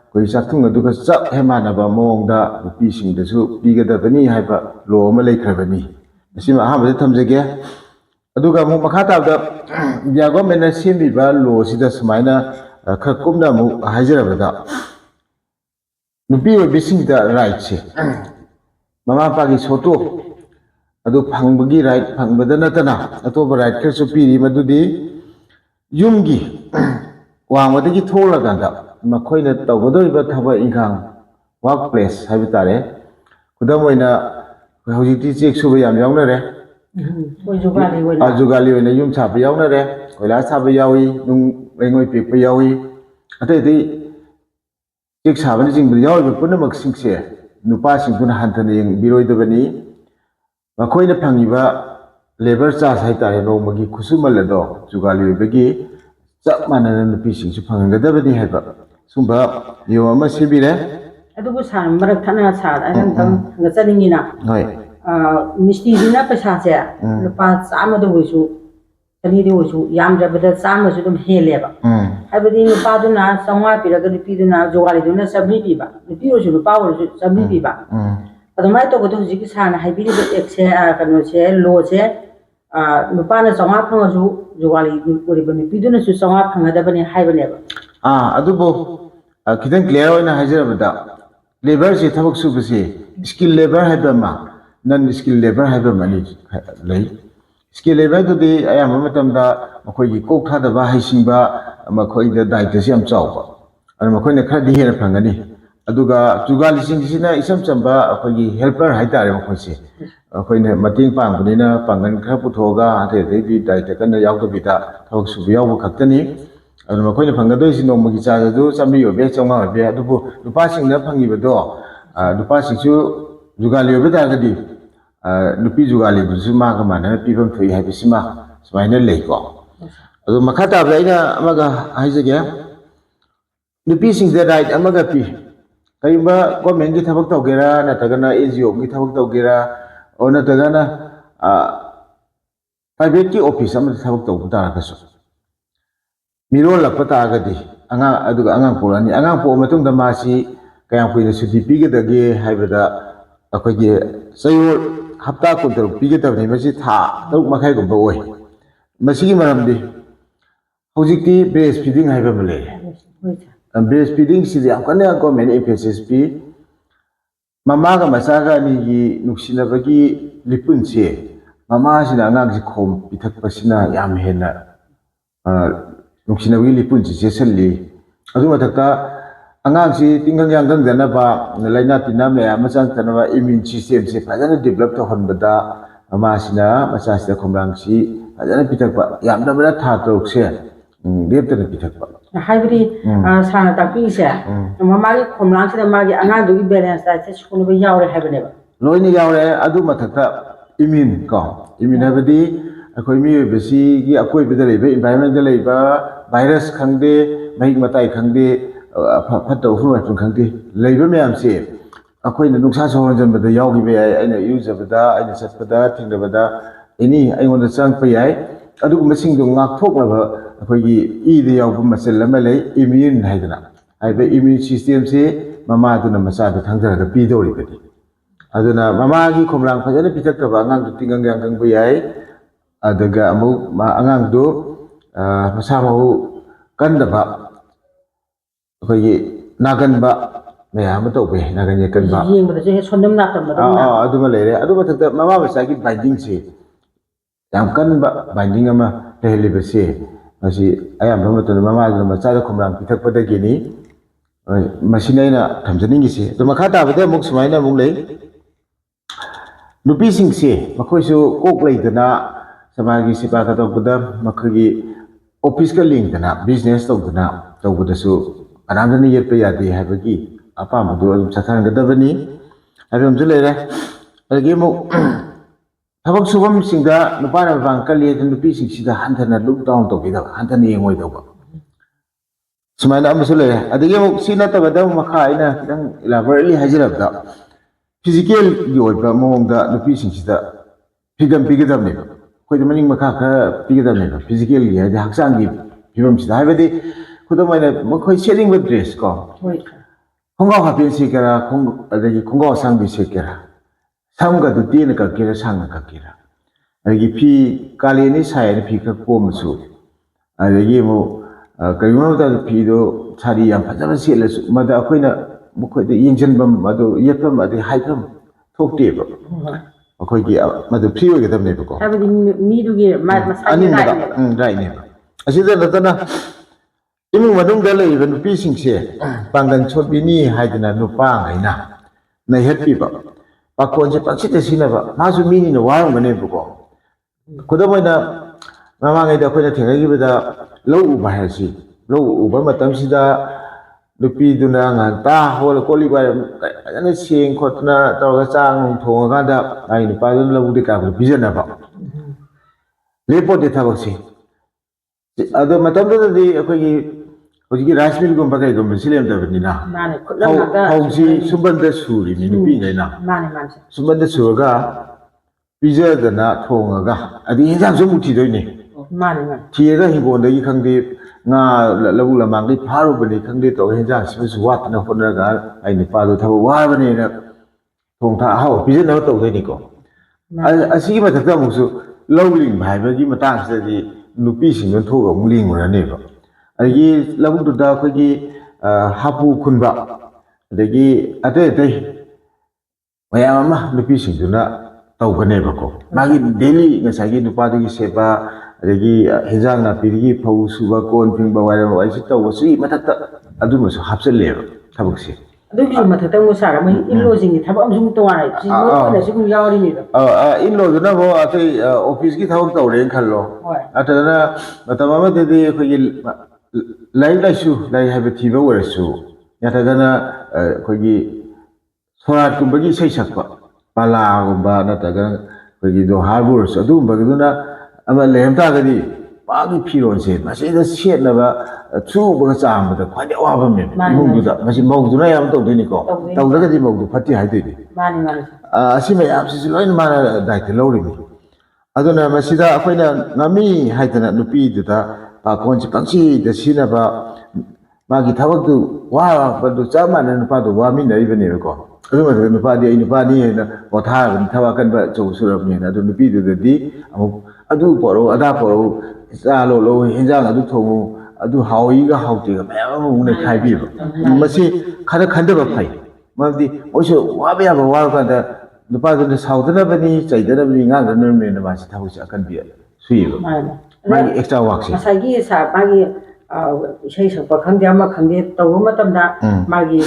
ꯑꯩꯈꯣꯏ ꯆꯥꯛꯊꯨꯡ ꯑꯗꯨꯒ ꯆꯞ ꯍꯦꯛ ꯃꯥꯟꯅꯕ ꯃꯑꯣꯡꯗ ꯅꯨꯄꯤꯁꯤꯡꯗꯁꯨ ꯄꯤꯒꯗꯕꯅꯤ ꯍꯥꯏꯕ ꯂꯣ ꯑꯃ ꯂꯩꯈ꯭ꯔꯕꯅꯤ ꯃꯁꯤꯃ ꯑꯍꯥꯟꯕꯗ ꯊꯝꯖꯒꯦ ꯑꯗꯨꯒ ꯑꯃꯨꯛ ꯃꯈꯥ ꯇꯥꯕꯗ ꯏꯟꯗꯤꯌꯥ ꯒꯣꯔꯃꯦꯟꯅ ꯁꯦꯝꯕꯤꯕ ꯂꯣꯁꯤꯗ ꯁꯨꯃꯥꯏꯅ ꯈꯔ ꯀꯨꯞꯅ ꯑꯃꯨꯛ ꯍꯥꯏꯖꯔꯕꯗ ꯅꯨꯄꯤ ꯑꯣꯏꯕꯤꯁꯤꯡꯗ ꯔꯥꯏꯠꯁꯦ ꯃꯃꯥ ꯃꯄꯥꯒꯤ ꯁꯣꯇꯣ ꯑꯗꯨ ꯐꯪꯕꯒꯤ ꯔꯥꯏꯠ ꯐꯪꯕꯗ ꯅꯠꯇꯅ ꯑꯇꯣꯞꯄ ꯔꯥꯏꯠ ꯈꯔꯁꯨ ꯄꯤꯔꯤ ꯃꯗꯨꯗꯤ ꯌꯨꯝꯒꯤ ꯋꯥꯡꯃꯗꯒꯤ ꯊꯣꯛꯂꯀꯥꯟꯗ ꯃꯈꯣꯏꯅ ꯇꯧꯒꯗꯧꯔꯤꯕ ꯊꯕꯛ ꯏꯪꯈꯥꯡ ꯋꯥꯔꯛ ꯄ꯭ꯂꯦꯁ ꯍꯥꯏꯕ ꯇꯥꯔꯦ ꯈꯨꯗꯝ ꯑꯣꯏꯅ ꯍꯧꯖꯤꯛꯇꯤ ꯆꯦꯛ ꯁꯨꯕ ꯌꯥꯝ ꯌꯥꯎꯅꯔꯦ ꯖꯨꯒꯥꯂꯤ ꯑꯣꯏꯅ ꯌꯨꯝ ꯁꯥꯕ ꯌꯥꯎꯅꯔꯦ ꯀꯣꯏꯂꯥꯁ ꯁꯥꯕ ꯌꯥꯎꯏ ꯅꯨꯡ ꯂꯩꯉꯣꯏ ꯄꯦꯛꯄ ꯌꯥꯎꯏ ꯑꯇꯩ ꯑꯇꯩ ꯆꯦꯛ ꯁꯥꯕꯅꯆꯤꯡꯕꯗ ꯌꯥꯎꯔꯤꯕ ꯄꯨꯝꯅꯃꯛꯁꯤꯡꯁꯦ ꯅꯨꯄꯥꯁꯤꯡꯗꯨꯅ ꯍꯟꯊꯅ ꯌꯦꯡꯕꯤꯔꯣꯏꯗꯕꯅꯤ ꯃꯈꯣꯏꯅ ꯐꯪꯉꯤꯕ ꯂꯦꯕꯔ ꯆꯥꯔꯖ ꯍꯥꯏꯇꯥꯔꯦ ꯅꯣꯡꯃꯒꯤ ꯈꯨꯠꯁꯨꯃꯜ ꯑꯗꯣ ꯖꯨꯒꯥꯂꯤ ꯑꯣꯏꯕꯒꯤ ꯆꯞ ꯃꯥꯟꯅꯅ ꯅꯨꯄꯤꯁꯤꯡꯁꯨ ꯐꯪꯍꯟꯒꯗꯕꯅꯤ ꯍꯥꯏꯕ ꯁꯨꯝꯕ ꯅꯤꯌꯣꯝ ꯑꯃ ꯁꯦꯝꯕꯤꯔꯦ ꯑꯗꯨꯕꯨ ꯁꯥꯔ ꯃꯔꯛ ꯊꯠꯅ ꯁꯥꯔ ꯑꯩꯅ ꯑꯝꯇꯪ ꯍꯪꯒꯠꯆꯅꯤꯡꯉꯤꯅ ꯍꯣꯏ ꯃꯤꯁꯇ꯭ꯔꯤꯗꯨꯅ ꯄꯩꯁꯥꯁꯦ ꯂꯨꯄꯥ 100ꯗ ꯑꯣꯏꯁꯨ 200ꯗ ꯑꯣꯏꯁꯨ ꯌꯥꯝꯗ꯭ꯔꯕꯗ 100ꯁꯨ ꯑꯗꯨꯝ ꯍꯦꯜꯂꯦꯕ ꯍꯥꯏꯕꯗꯤ ꯅꯨꯄꯥꯗꯨꯅ 500 ꯄꯤꯔꯒ ꯅꯨꯄꯤꯗꯨꯅ ꯖꯨꯒꯥꯂꯤꯗꯨꯅ 100 ꯄꯤꯕ ꯅꯨꯄꯤ ꯑꯣꯏꯔꯁꯨ ꯅꯨꯄꯥ ꯑꯣꯏꯔꯁꯨ 100 ꯄꯤꯕ ꯑꯗꯨꯃꯥꯏꯅ ꯇꯧꯕꯗ ꯍꯧꯖꯤꯛꯀꯤ ꯁꯥꯔꯅ ꯍꯥꯏꯕꯤꯔꯤꯕ ꯑꯦꯛꯁꯦ ꯀꯩꯅꯣꯁꯦ ꯂꯣꯁꯦ ꯅꯨꯄꯥꯅ 500 ꯐꯪꯉꯁꯨ ꯖꯨꯒꯥꯂꯤ ꯑꯣꯏꯔꯤꯕ ꯅꯨꯄꯤꯗꯨꯅꯁꯨ 500 ꯐꯪꯒꯗꯕꯅꯤ ꯍꯥꯏꯕꯅꯦꯕ ꯑꯗꯨꯕꯨ ꯈꯤꯇꯪ ꯀ꯭ꯂꯤꯌꯥꯔ ꯑꯣꯏꯅ ꯍꯥꯏꯖꯔꯕꯗ ꯂꯦꯕꯔꯁꯤ ꯊꯕꯛ ꯁꯨꯕꯁꯤ ꯁ꯭ꯀꯤꯜ ꯂꯦꯕꯔ ꯍꯥꯏꯕ ꯑꯃ ꯅꯟ ꯁ꯭ꯀꯤꯜ ꯂꯦꯕꯔ ꯍꯥꯏꯕ ꯑꯃ ꯑꯅꯤ ꯂꯩ ꯁ꯭ꯀꯤꯜ ꯂꯦꯕꯔꯗꯨꯗꯤ ꯑꯌꯥꯝꯕ ꯃꯇꯝꯗ ꯃꯈꯣꯏꯒꯤ ꯀꯣꯛ ꯊꯥꯗꯕ ꯍꯩꯁꯤꯡꯕ ꯃꯈꯣꯏꯗ ꯗꯥꯏꯇꯁꯤ ꯌꯥꯝ ꯆꯥꯎꯕ ꯑꯗꯨ ꯃꯈꯣꯏꯅ ꯈꯔꯗꯤ ꯍꯦꯟꯅ ꯐꯪꯒꯅꯤ ꯑꯗꯨꯒ ꯖꯨꯒꯥꯂꯤꯁꯤꯡꯁꯤꯅ ꯏꯆꯝ ꯆꯝꯕ ꯑꯩꯈꯣꯏꯒꯤ ꯍꯦꯜꯄꯔ ꯍꯥꯏꯇꯥꯔꯦ ꯃꯈꯣꯏꯁꯦ ꯑꯩꯈꯣꯏꯅ ꯃꯇꯦꯡ ꯄꯥꯡꯕꯅꯤꯅ ꯄꯥꯡꯒꯜ ꯈꯔ ꯄꯨꯊꯣꯛꯑꯒ ꯑꯇꯩ ꯑꯇꯩꯗꯤ ꯗꯥꯏꯇ ꯀꯟꯅ ꯌꯥꯎꯗꯕꯤꯗ ꯊꯕꯛ ꯁꯨꯕ ꯌꯥꯎꯕ ꯈꯛꯇꯅꯤ ꯑꯗꯨꯅ ꯃꯈꯣꯏꯅ ꯐꯪꯒꯗꯣꯏꯁꯤ ꯅꯣꯡꯃꯒꯤ ꯆꯥꯔꯖ ꯑꯗꯨ 100 ꯑꯣꯏꯕ ꯌꯥꯏ 500 ꯑꯣꯏꯕ ꯌꯥꯏ ꯑꯗꯨꯕꯨ ꯅꯨꯄꯥꯁꯤꯡꯅ ꯐꯪꯉꯤꯕꯗꯣ ꯅꯨꯄꯥꯁꯤꯡꯁꯨ ꯖꯨꯒꯥꯂꯤ ꯑꯣꯏꯕ ꯇꯥꯔꯒꯗꯤ ꯅꯨꯄꯤ ꯖꯨꯒꯥꯂꯤꯗꯨꯁꯨ ꯃꯥꯒ ꯃꯥꯟꯅꯅ ꯄꯤꯐꯝ ꯊꯣꯛꯏ ꯍꯥꯏꯕꯁꯤꯃ ꯁꯨꯃꯥꯏꯅ ꯂꯩꯀꯣ ꯑꯗꯨ ꯃꯈꯥ ꯇꯥꯕꯗ ꯑꯩꯅ ꯑꯃꯒ ꯍꯥꯏꯖꯒꯦ ꯅꯨꯄꯤꯁꯤꯡꯗ ꯔꯥꯏꯠ ꯑꯃꯒ ꯄꯤ ꯀꯔꯤꯒꯨꯝꯕ ꯒꯣꯔꯃꯦꯟꯒꯤ ꯊꯕꯛ ꯇꯧꯒꯦꯔꯥ ꯅꯠꯇ꯭ꯔꯒꯅ NGOꯒꯤ ꯊꯕꯛ ꯇꯧꯒꯦꯔꯥ ꯑꯣꯔ ꯅꯠꯇ꯭ꯔꯒꯅ ꯄ꯭ꯔꯥꯏꯚꯦꯠꯀꯤ ꯑꯣꯐꯤꯁ ꯑꯃꯗ ꯊꯕꯛ ꯇꯧꯕ ꯇꯥꯔꯒꯁꯨ ꯃꯤꯔꯣꯜꯂꯛꯄ ꯇꯥꯔꯒꯗꯤ ꯑꯗꯨꯒ ꯑꯉꯥꯡ ꯄꯣꯛꯂꯛꯑꯅꯤ ꯑꯉꯥꯡ ꯄꯣꯛꯑ ꯃꯇꯨꯡꯗ ꯃꯥꯁꯤ ꯀꯌꯥꯝ ꯀꯨꯏꯅ ꯁꯨꯇꯤ ꯄꯤꯒꯗꯒꯦ ꯍꯥꯏꯕꯗ ꯑꯩꯈꯣꯏꯒꯤ ꯆꯌꯣꯜ ꯍꯞꯇꯥ 13 ꯄꯤꯒꯗꯕꯅꯤ ꯃꯁꯤ ꯊꯥ 6 ꯃꯈꯥꯏꯒꯨꯝꯕ ꯑꯣꯏ ꯃꯁꯤꯒꯤ ꯃꯔꯝꯗꯤ ꯍꯧꯖꯤꯛꯇꯤ ꯕ꯭ꯔꯦꯁ ꯐꯤꯗꯤꯡ ꯍꯥꯏꯕ ꯑꯃ ꯂꯩꯔꯦ ꯕ꯭ꯔꯦꯁ ꯐꯤꯗꯤꯡꯁꯤꯗꯤ ꯌꯥꯝ ꯀꯟꯅ ꯒꯣꯔꯃꯦꯟ ꯏꯝꯐꯦꯁꯤꯁ ꯄꯤ ꯃꯃꯥꯒ ꯃꯆꯥꯒ ꯑꯅꯤꯒꯤ ꯅꯨꯡꯁꯤꯅꯕꯒꯤ ꯂꯤꯄꯨꯟꯁꯦ ꯃꯃꯥꯁꯤꯅ ꯑꯉꯥꯡꯁꯤ ꯈꯣꯝ ꯄꯤꯊꯛꯄꯁꯤꯅ ꯌꯥꯝ ꯍꯦꯟꯅ ꯅꯨꯡꯁꯤꯅꯕꯒꯤ ꯂꯤꯄꯨꯟꯁꯤ ꯆꯦꯠꯁꯤꯜꯂꯤ ꯑꯗꯨ ꯃꯊꯛꯇ ꯑꯉꯥꯡꯁꯤ ꯇꯤꯡꯒꯪ ꯌꯥꯡꯒꯪꯗꯅꯕ ꯂꯩꯅꯥ ꯇꯤꯟꯅꯥ ꯃꯌꯥꯝ ꯑꯃ ꯆꯪꯗꯅꯕ ꯏꯝꯃ꯭ꯌꯨꯟ ꯁꯤꯁꯇꯦꯝꯁꯦ ꯐꯖꯅ ꯗꯤꯕꯂꯞ ꯇꯧꯍꯟꯕꯗ ꯃꯃꯥꯁꯤꯅ ꯃꯆꯥꯁꯤꯗ ꯈꯣꯝꯂꯥꯡꯁꯤ ꯐꯖꯅ ꯄꯤꯊꯛꯄ ꯌꯥꯝꯗ꯭ꯔꯕꯗ ꯊꯥ 6ꯁꯦ ꯂꯦꯞꯇꯅ ꯄꯤꯊꯛꯄ ꯍꯥꯏꯕꯗꯤ ꯁꯥꯔꯅ ꯇꯥꯛꯄꯤꯔꯤꯁꯦ ꯃꯃꯥꯒꯤ ꯈꯣꯝꯂꯥꯡꯁꯤꯗ ꯃꯥꯒꯤ ꯑꯉꯥꯡꯗꯨꯒꯤ ꯕꯦꯂꯦꯟꯁ ꯗꯥꯏꯠꯁꯦ ꯁꯨꯅꯕ ꯌꯥꯎꯔꯦ ꯍꯥꯏꯕꯅꯦꯕ ꯂꯣꯏꯅ ꯌꯥꯎꯔꯦ ꯑꯗꯨ ꯃꯊꯛꯇ ꯏꯝꯃ꯭ꯌꯨꯟ ꯏꯝꯃ꯭ꯌꯨꯟ ꯍꯥꯏꯕꯗꯤ ꯑꯩꯈꯣꯏ ꯃꯤꯑꯣꯏꯕꯁꯤꯒꯤ ꯑꯀꯣꯏꯕꯗ ꯂꯩꯕ ꯏꯟꯚꯥꯏꯔꯣꯟꯃꯦꯟꯗ ꯂꯩꯕ ꯚꯥꯏꯔꯁ ꯈꯪꯗꯦ ꯃꯍꯤꯛ ꯃꯇꯥꯏ ꯈꯪꯗꯦ ꯐꯠꯇꯕ ꯎꯐꯨꯜ ꯋꯥꯏꯐꯨꯜ ꯈꯪꯗꯦ ꯂꯩꯕ ꯃꯌꯥꯝꯁꯦ ꯑꯩꯈꯣꯏꯅ ꯅꯨꯡꯁꯥ ꯁꯣꯔ ꯍꯣꯟꯖꯟꯕꯗ ꯌꯥꯎꯈꯤꯕ ꯌꯥꯏ ꯑꯩꯅ ꯏꯔꯨꯖꯕꯗ ꯑꯩꯅ ꯆꯠꯄꯗ ꯊꯦꯡꯅꯕꯗ ꯑꯦꯅꯤ ꯑꯩꯉꯣꯟꯗ ꯆꯪꯉꯛꯄ ꯌꯥꯏ ꯑꯗꯨꯒꯨꯝꯕꯁꯤꯡꯗꯣ ꯉꯥꯛꯊꯣꯛꯅꯕ ꯑꯩꯈꯣꯏꯒꯤ ꯏꯗ ꯌꯥꯎꯕ ꯃꯆꯜ ꯑꯃ ꯂꯩ ꯏꯝꯃ꯭ꯌꯨꯟ ꯍꯥꯏꯗꯅ ꯍꯥꯏꯕ ꯏꯝꯃ꯭ꯌꯨꯟ ꯁꯤꯁꯇꯦꯝꯁꯦ ꯃꯃꯥꯗꯨꯅ ꯃꯆꯥꯗ ꯊꯪꯖꯔꯒ ꯄꯤꯗꯧꯔꯤꯕꯅꯤ ꯑꯗꯨꯅ ꯃꯃꯥꯒꯤ ꯈꯣꯝꯂꯥꯡ ꯐꯖꯅ ꯄꯤꯊꯛꯇꯕ ꯑꯉꯥꯡꯗꯨ ꯇꯤꯡꯒꯪ ꯌꯥꯡꯒꯪꯕ ꯌꯥꯏ ꯑꯗꯨꯒ ꯑꯃꯨꯛ ꯑꯉꯥꯡꯗꯨ ꯃꯁꯥ ꯃꯎ ꯀꯟꯗꯕ ꯑꯩꯈꯣꯏꯒꯤ ꯅꯥꯒꯟꯕ ꯃꯌꯥꯝ ꯑꯃ ꯇꯧꯕ ꯌꯥꯏ ꯅꯥꯒꯟ ꯌꯦꯛꯀꯟꯕ ꯌꯦꯡꯕꯗꯁꯨ ꯍꯦꯛ ꯁꯣꯟꯗꯝ ꯅꯥꯇꯝꯕꯗꯧꯅ ꯑꯗꯨꯃ ꯂꯩꯔꯦ ꯑꯗꯨ ꯃꯊꯛꯇ ꯃꯃꯥ ꯃꯆꯥꯒꯤ ꯕꯥꯏꯟꯗꯤꯡꯁꯤ ꯌꯥꯝ ꯀꯟꯕ ꯕꯥꯏꯟꯗꯤꯡ ꯑꯃ ꯂꯩꯍꯜꯂꯤꯕꯁꯤ ꯃꯁꯤ ꯑꯌꯥꯝꯕ ꯃꯇꯝꯗ ꯃꯃꯥꯗꯨꯅ ꯃꯆꯥꯗ ꯈꯣꯝꯂꯥꯡ ꯄꯤꯊꯛꯄꯗꯒꯤꯅꯤ ꯃꯁꯤꯅ ꯑꯩꯅ ꯊꯝꯖꯅꯤꯡꯉꯤꯁꯤ ꯑꯗꯨ ꯃꯈꯥ ꯇꯥꯕꯗ ꯑꯃꯨꯛ ꯁꯨꯃꯥꯏꯅ ꯑꯃꯨꯛ ꯂꯩ ꯅꯨꯄꯤꯁꯤꯡꯁꯦ ꯃꯈꯣꯏꯁꯨ ꯀꯣꯛ ꯂꯩꯗꯅ ꯁꯃꯥꯖꯒꯤ ꯁꯦꯕꯥꯒ ꯇꯧꯕꯗ ꯃꯈꯣꯏꯒꯤ ꯑꯣꯐꯤꯁꯀ ꯂꯤꯡꯗꯅ ꯕꯤꯖꯤꯅꯦꯁ ꯇꯧꯗꯅ ꯇꯧꯕꯗꯁꯨ ꯀꯅꯥꯝꯇꯅ ꯌꯦꯠꯄ ꯌꯥꯗꯦ ꯍꯥꯏꯕꯒꯤ ꯑꯄꯥꯝꯕꯗꯨ ꯑꯗꯨꯝ ꯆꯠꯊꯍꯟꯒꯗꯕꯅꯤ ꯍꯥꯏꯕ ꯑꯃꯁꯨ ꯂꯩꯔꯦ ꯑꯗꯒꯤ ꯑꯃꯨꯛ ꯊꯕꯛ ꯁꯨꯐꯝꯁꯤꯡꯗ ꯅꯨꯄꯥꯅ ꯃꯄꯥꯡ ꯀꯜꯂꯤ ꯑꯗꯨꯅ ꯅꯨꯄꯤꯁꯤꯡꯁꯤꯗ ꯍꯟꯊꯅ ꯂꯨꯛ ꯗꯥꯎꯟ ꯇꯧꯕꯤꯗꯕ ꯍꯟꯊꯅ ꯌꯦꯡꯉꯣꯏꯗꯧꯕ ꯁꯨꯃꯥꯏꯅ ꯑꯃꯁꯨ ꯂꯩꯔꯦ ꯑꯗꯒꯤ ꯑꯃꯨꯛ ꯁꯤ ꯅꯠꯇꯕꯗ ꯑꯃꯨꯛ ꯃꯈꯥ ꯑꯩꯅ ꯈꯤꯇꯪ ꯏꯂꯥꯕꯣꯔꯦꯠꯂꯤ ꯍꯥꯏꯖꯔꯕꯗ ꯐꯤꯖꯤꯀꯦꯜꯒꯤ ꯑꯣꯏꯕ ꯃꯑꯣꯡꯗ ꯅꯨꯄꯤꯁꯤꯡꯁꯤꯗ ꯐ꯭ꯔꯤꯗꯝ ꯄꯤꯒꯗꯕꯅꯦꯕ ꯑꯩꯈꯣꯏꯗ ꯃꯅꯤꯡ ꯃꯈꯥ ꯈꯔ ꯄꯤꯒꯗꯕꯅꯦꯕ ꯐꯤꯖꯤꯀꯦꯜꯒꯤ ꯍꯥꯏꯗꯤ ꯍꯛꯆꯥꯡꯒꯤ ꯐꯤꯕꯝꯁꯤꯗ ꯍꯥꯏꯕꯗꯤ ꯈꯨꯗꯝ ꯑꯣꯏꯅ ꯃꯈꯣꯏ ꯁꯦꯠꯅꯤꯡꯕ dress khonggaw hapin sikara khong adagi khonggaw sang bi sikara sam ga du tin ka kira sang ka kira adagi phi kali ni sai ni phi ka ko musu adagi mo kayuma da phi do chari yam phajaba sel su mada akoina mukhoi da yingchen bam madu yepam adi haipam thokte ba akoi gi madu phi oi ga dam ne ba ko habadi mi du gi masai ani ni da right ne ba asida natana imung manung da lei ban pi sing se panggan chot bi ni haidina nupa ngai na nai het pi ba pakon je paksit de sina ba ma su mi ni no wa ngane bu ko kodamoi na mama ngai da khoi na thengai gi ba da lo u ba ha si lo u ba matam si da nupi du na nga ta hol ko li ba ana sing khot na taw ga chang thong ga da ai ni pa du lo u de ka bi jana ba lepo de thabak si ado matam da di akhoi gi hoji rice mill gum bagai gum silem da ni na mane khutlam ga hauji subanda suri ni nupi ngai na mane subanda suraga pizza da na thonga ga adi hinjang su muti doi ni mane thi ga hibon da gi khangde nga labu lamang dei pharu bani khangde to hinjang su su wat na honna ga ai ni pa do thabu wa bani na thong tha hau pizza na to dei ni ko asi ma thakta mu su lowling bhai ba gi matang se di nupi sing non thoga muling ra ne ba agi labu du da khoi gi hapu khunba adagi ate te mayam ma nupi sing du na tau gane ba ko magi daily nga sagi nupa du gi seba adagi hejang na pirigi phau su ba kon ping ba wai wai si tau si mathakta adu ma su hapsel le thabuk si adu gi mathakta mu sara mai inlo jing ni thaba amsung to wa ji mo na sigum yawri ni inlo du na bo ate office gi thawak tau le khallo ata na matama ma de de khoi gi lai su lai have thiba wara su yata gana khoi gi sorat kum bagi sei sakpa pala gum ba na ta gana khoi gi do harbor su adu ba gi na ama lem ta ga di pa gi phiron se ma sei da set na ba chu ba cham ba khoi de wa ba me mung du da ma si mau du na yam to de ni ko tau da ga di mau du phati hai de mane asi me yam si loi ma na dai te lo ri mi aduna ma si da akhoi na ngami hai ta na nupi du da pa kon chi pangchi de sina ba magi thawak du wa ba du chama na pa du wa mi nei ba ne ko adu ma nu pa di nu pa ni na bo tha ba thawa kan ba chou su ra ni na du nu pi du di amu adu po ro ada po ro sa lo hinjang adu thong adu hau yi ga hau ti ga ma mu ne khai bi ba ma si khada khanda ba phai ma di o so wa ba ya ba wa ka da nu pa du sau da na ba ni chai da na ba ni nga ga ne me na ba si thawu si akan bi su yi ba mai extra work si masagi sa bagi sei sa pa khang dia ma khang de to ma tam da magi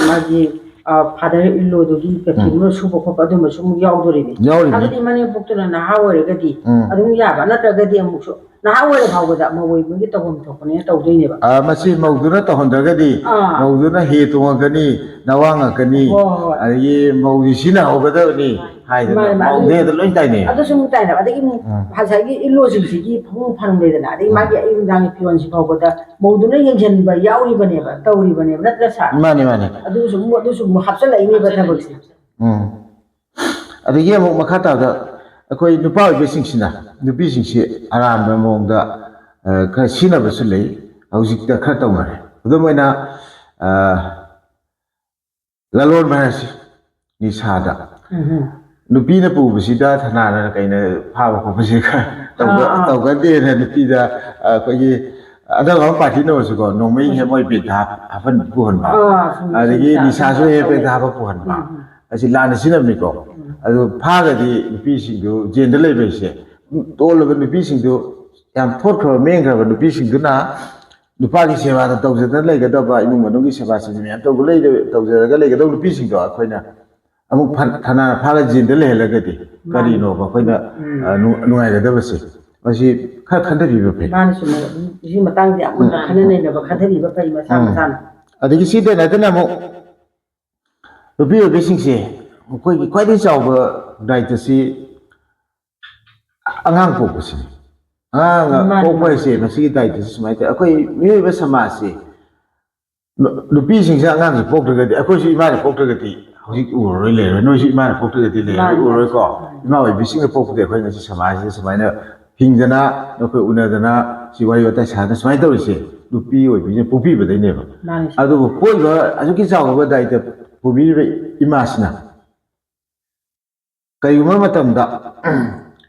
father in law do gi ka kimno su ko pa do ma su mu yaw do ri ni adi mani buktu na ha wa ga di adu ya ba na ta ga di mu su na ha wa ga ba da ma woi mu gi to hom to ko ne to doi ne ba ma si mau du na to hon da ga di mau du na he to ga ni na wa nga ka ni ai mau di sina ho ga da ni hai da mau de da loi tai ne adu su mu tai na adi mu ha sa gi in law si gi phu phang le da na adi ma gi ai dang pion si ba da mau du na yang jen ba yaw ri ba ne ba to ri ba ne ba na tra sa mani adu su mu hapsa lai ni ba ta ba si adagi mu makhata da akoi nupa oi besing sina nupi sing si aram ba mong da ka sina ba su lei hauzik da kha taw na adu moi na lalon ba si ni sa da nupi na pu si da thana na kai na pha ba ko si ka taw ga de na nupi da ko gi ada ga party no su ko no mai he moi pe da afan pu han ba adagi ni sa so he pe da ba pu han ba asi la na sina mi ko adu pha ga di nupi sing du jin de lai be se to lo ga nupi sing du yam thot kho meng ga nupi sing du na nupa gi seba da taw da lai ga da ba imu manu gi seba sin mi taw lai taw ga lai ga da nupi sing do khoi na amu thana pha ga jin de lai la ga di kari no ba khoi na nu ai ga da ba se asi kha khan da bi ba pe man su ji matang dia mun khan ne ne ba khan da bi ba pe ma sa adagi si de na da na mo nupi oi besing se khoi gi khoi de chaw ba dai ta si angang po si ko ko se ma si dai ta si mai ta akhoi mi ba sama si nupi sing sa angang si pok da ga di akhoi si ma pok da ga di hauji u ro le no si ma pok da ga di le u ro ko ma oi bising pok da khoi na si sama na hing jana no khoi una jana si wai wa ta sa na sai ta ri se nupi oi bi ne pu pi ba dai ne ba adu ko ba aju ki chaw ba dai ta ꯄꯨꯕꯤꯔꯤꯕ ꯏꯃꯥꯁꯤꯅ ꯀꯩꯒꯨꯝꯕ ꯃꯇꯝꯗ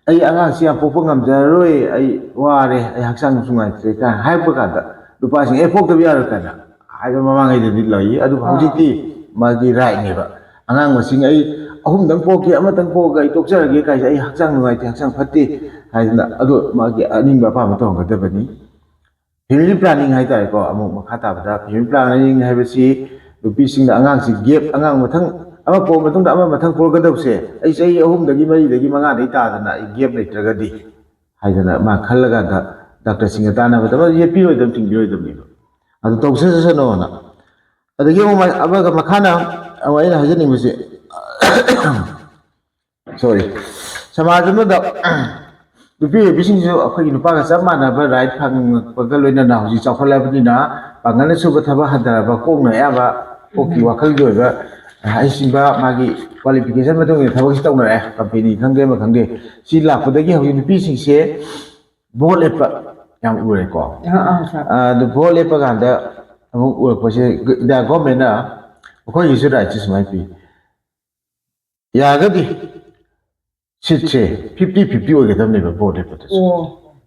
ꯑꯩ ꯑꯉꯥꯡꯁꯤ ꯌꯥꯝ ꯄꯣꯛꯄ ꯉꯝꯖꯔꯔꯣꯏ ꯑꯩ ꯋꯥꯔꯦ ꯑꯩ ꯍꯛꯆꯥꯡ ꯅꯨꯡꯉꯥꯏꯇ꯭ꯔꯦ ꯀꯥꯏꯅ ꯍꯥꯏꯔꯛꯄ ꯀꯥꯟꯗ ꯅꯨꯄꯥꯁꯤꯡ ꯄꯣꯛꯇꯕ ꯌꯥꯔꯣꯏ ꯀꯥꯏꯅ ꯍꯥꯏꯕ ꯃꯃꯥꯡꯉꯩꯗꯗꯤ ꯂꯩ ꯑꯗꯨꯕꯨ ꯍꯧꯖꯤꯛꯇꯤ ꯃꯥꯒꯤ ꯔꯥꯏꯠꯅꯦꯕ ꯑꯉꯥꯡ ꯃꯁꯤꯡ ꯑꯩ ꯑꯍꯨꯝꯗꯪ ꯄꯣꯛꯀꯦ ꯑꯃꯇꯪ ꯄꯣꯛꯑꯒ ꯑꯩ ꯇꯣꯛꯆꯔꯒꯦ ꯀꯥꯏꯁꯦ ꯑꯩ ꯍꯛꯆꯥꯡ ꯅꯨꯡꯉꯥꯏꯇꯦ ꯍꯛꯆꯥꯡ ꯐꯠꯇꯦ ꯍꯥꯏꯗꯅ ꯑꯗꯨ ꯃꯥꯒꯤ ꯑꯅꯤꯡꯕ ꯑꯄꯥꯝꯕ ꯇꯧꯔꯝꯒꯗꯕꯅꯤ ꯐꯦꯃꯤꯂꯤ ꯄ꯭ꯂꯥꯅꯤꯡ ꯍꯥꯏꯇꯥꯔꯦꯀꯣ ꯑꯃꯨꯛ ꯃꯈꯥ ꯇꯥꯕꯗ ꯐꯦꯃꯤꯂꯤ ꯄ꯭ꯂꯥꯅꯤꯡ ꯍꯥꯏꯕꯁꯤ ꯅꯨꯄꯤꯁꯤꯡꯅ ꯑꯉꯥꯡꯁꯤ ꯒꯦꯞ ꯑꯉꯥꯡ ꯃꯊꯪ ꯑꯃ ꯄꯣꯛꯑ ꯃꯇꯨꯡꯗ ꯑꯃ ꯃꯊꯪ ꯄꯣꯛꯀꯗꯕꯁꯦ ꯑꯩ ꯆꯍꯤ 3 4 5 ꯇꯥꯗꯅ ꯑꯩ ꯒꯦꯞ ꯂꯩꯇ꯭ꯔꯒꯗꯤ ꯍꯥꯏꯗꯅ ꯃꯥ ꯈꯜꯂꯀꯥꯟꯗ ꯗꯥꯛꯇꯔꯁꯤꯡꯒ ꯇꯥꯟꯅꯕꯗ ꯌꯦꯠꯄꯤꯔꯣꯏꯗꯕ ꯊꯤꯡꯕꯤꯔꯣꯏꯗꯕꯅꯦꯕ ꯑꯗꯨ ꯇꯧꯁꯁꯅꯣꯅ ꯑꯗꯒꯤ ꯑꯃꯒ ꯃꯈꯥꯅ ꯑꯩꯅ ꯍꯥꯏꯖꯅꯤꯡꯕꯁꯦ ꯁꯣꯔꯤ ꯁꯃꯥꯖ ꯑꯃꯗ ꯅꯨꯄꯤ ꯑꯣꯏꯕꯤꯁꯤꯡꯁꯨ ꯑꯩꯈꯣꯏꯒꯤ ꯅꯨꯄꯥꯒ ꯆꯞ ꯃꯥꯟꯅꯕ ꯔꯥꯏꯠ ꯐꯪꯉꯛꯄꯒ ꯂꯣꯏꯅꯅ ꯍꯧꯖꯤꯛ ꯆꯥꯎꯈꯠꯂꯕꯅꯤꯅ ꯄꯥꯡꯒꯜꯅ ꯁꯨꯕ ꯊꯕꯛ ꯍꯟꯊꯔꯕ ꯀꯣꯛꯅ ꯑꯌꯥꯝꯕ ꯀꯣꯛꯀꯤ ꯋꯥꯈꯜꯒꯤ ꯑꯣꯏꯕ ꯍꯩꯁꯤꯡꯕ ꯃꯥꯒꯤ ꯀ꯭ꯋꯥꯂꯤꯐꯤꯀꯦꯁꯟ ꯃꯇꯨꯡ ꯏꯟꯅ ꯊꯕꯛꯁꯤ ꯇꯧꯅꯔꯛꯑꯦ ꯀꯝꯄꯦꯅꯤ ꯈꯪꯗꯦ ꯑꯃ ꯈꯪꯗꯦ ꯁꯤ ꯂꯥꯛꯄꯗꯒꯤ ꯍꯧꯖꯤꯛ ꯅꯨꯄꯤꯁꯤꯡꯁꯦ ꯚꯣꯠ ꯂꯦꯞꯄ ꯌꯥꯝ ꯎꯔꯦꯀꯣ ꯑꯗꯨ ꯚꯣꯠ ꯂꯦꯞꯄ ꯀꯥꯟꯗ ꯑꯃꯨꯛ ꯎꯔꯛꯄꯁꯦ ꯏꯟꯗꯤꯌꯥ ꯒꯣꯔꯃꯦꯟꯅ ꯑꯩꯈꯣꯏꯒꯤꯁꯨ ꯔꯥꯏꯠꯁꯦ ꯁꯨꯃꯥꯏꯅ ꯄꯤ ꯌꯥꯔꯒꯗꯤ ꯁꯤꯠꯁꯦ 50-50 ꯑꯣꯏꯒꯗꯕꯅꯦꯕ ꯚꯣꯠ ꯂꯦꯞꯄꯗꯁꯨ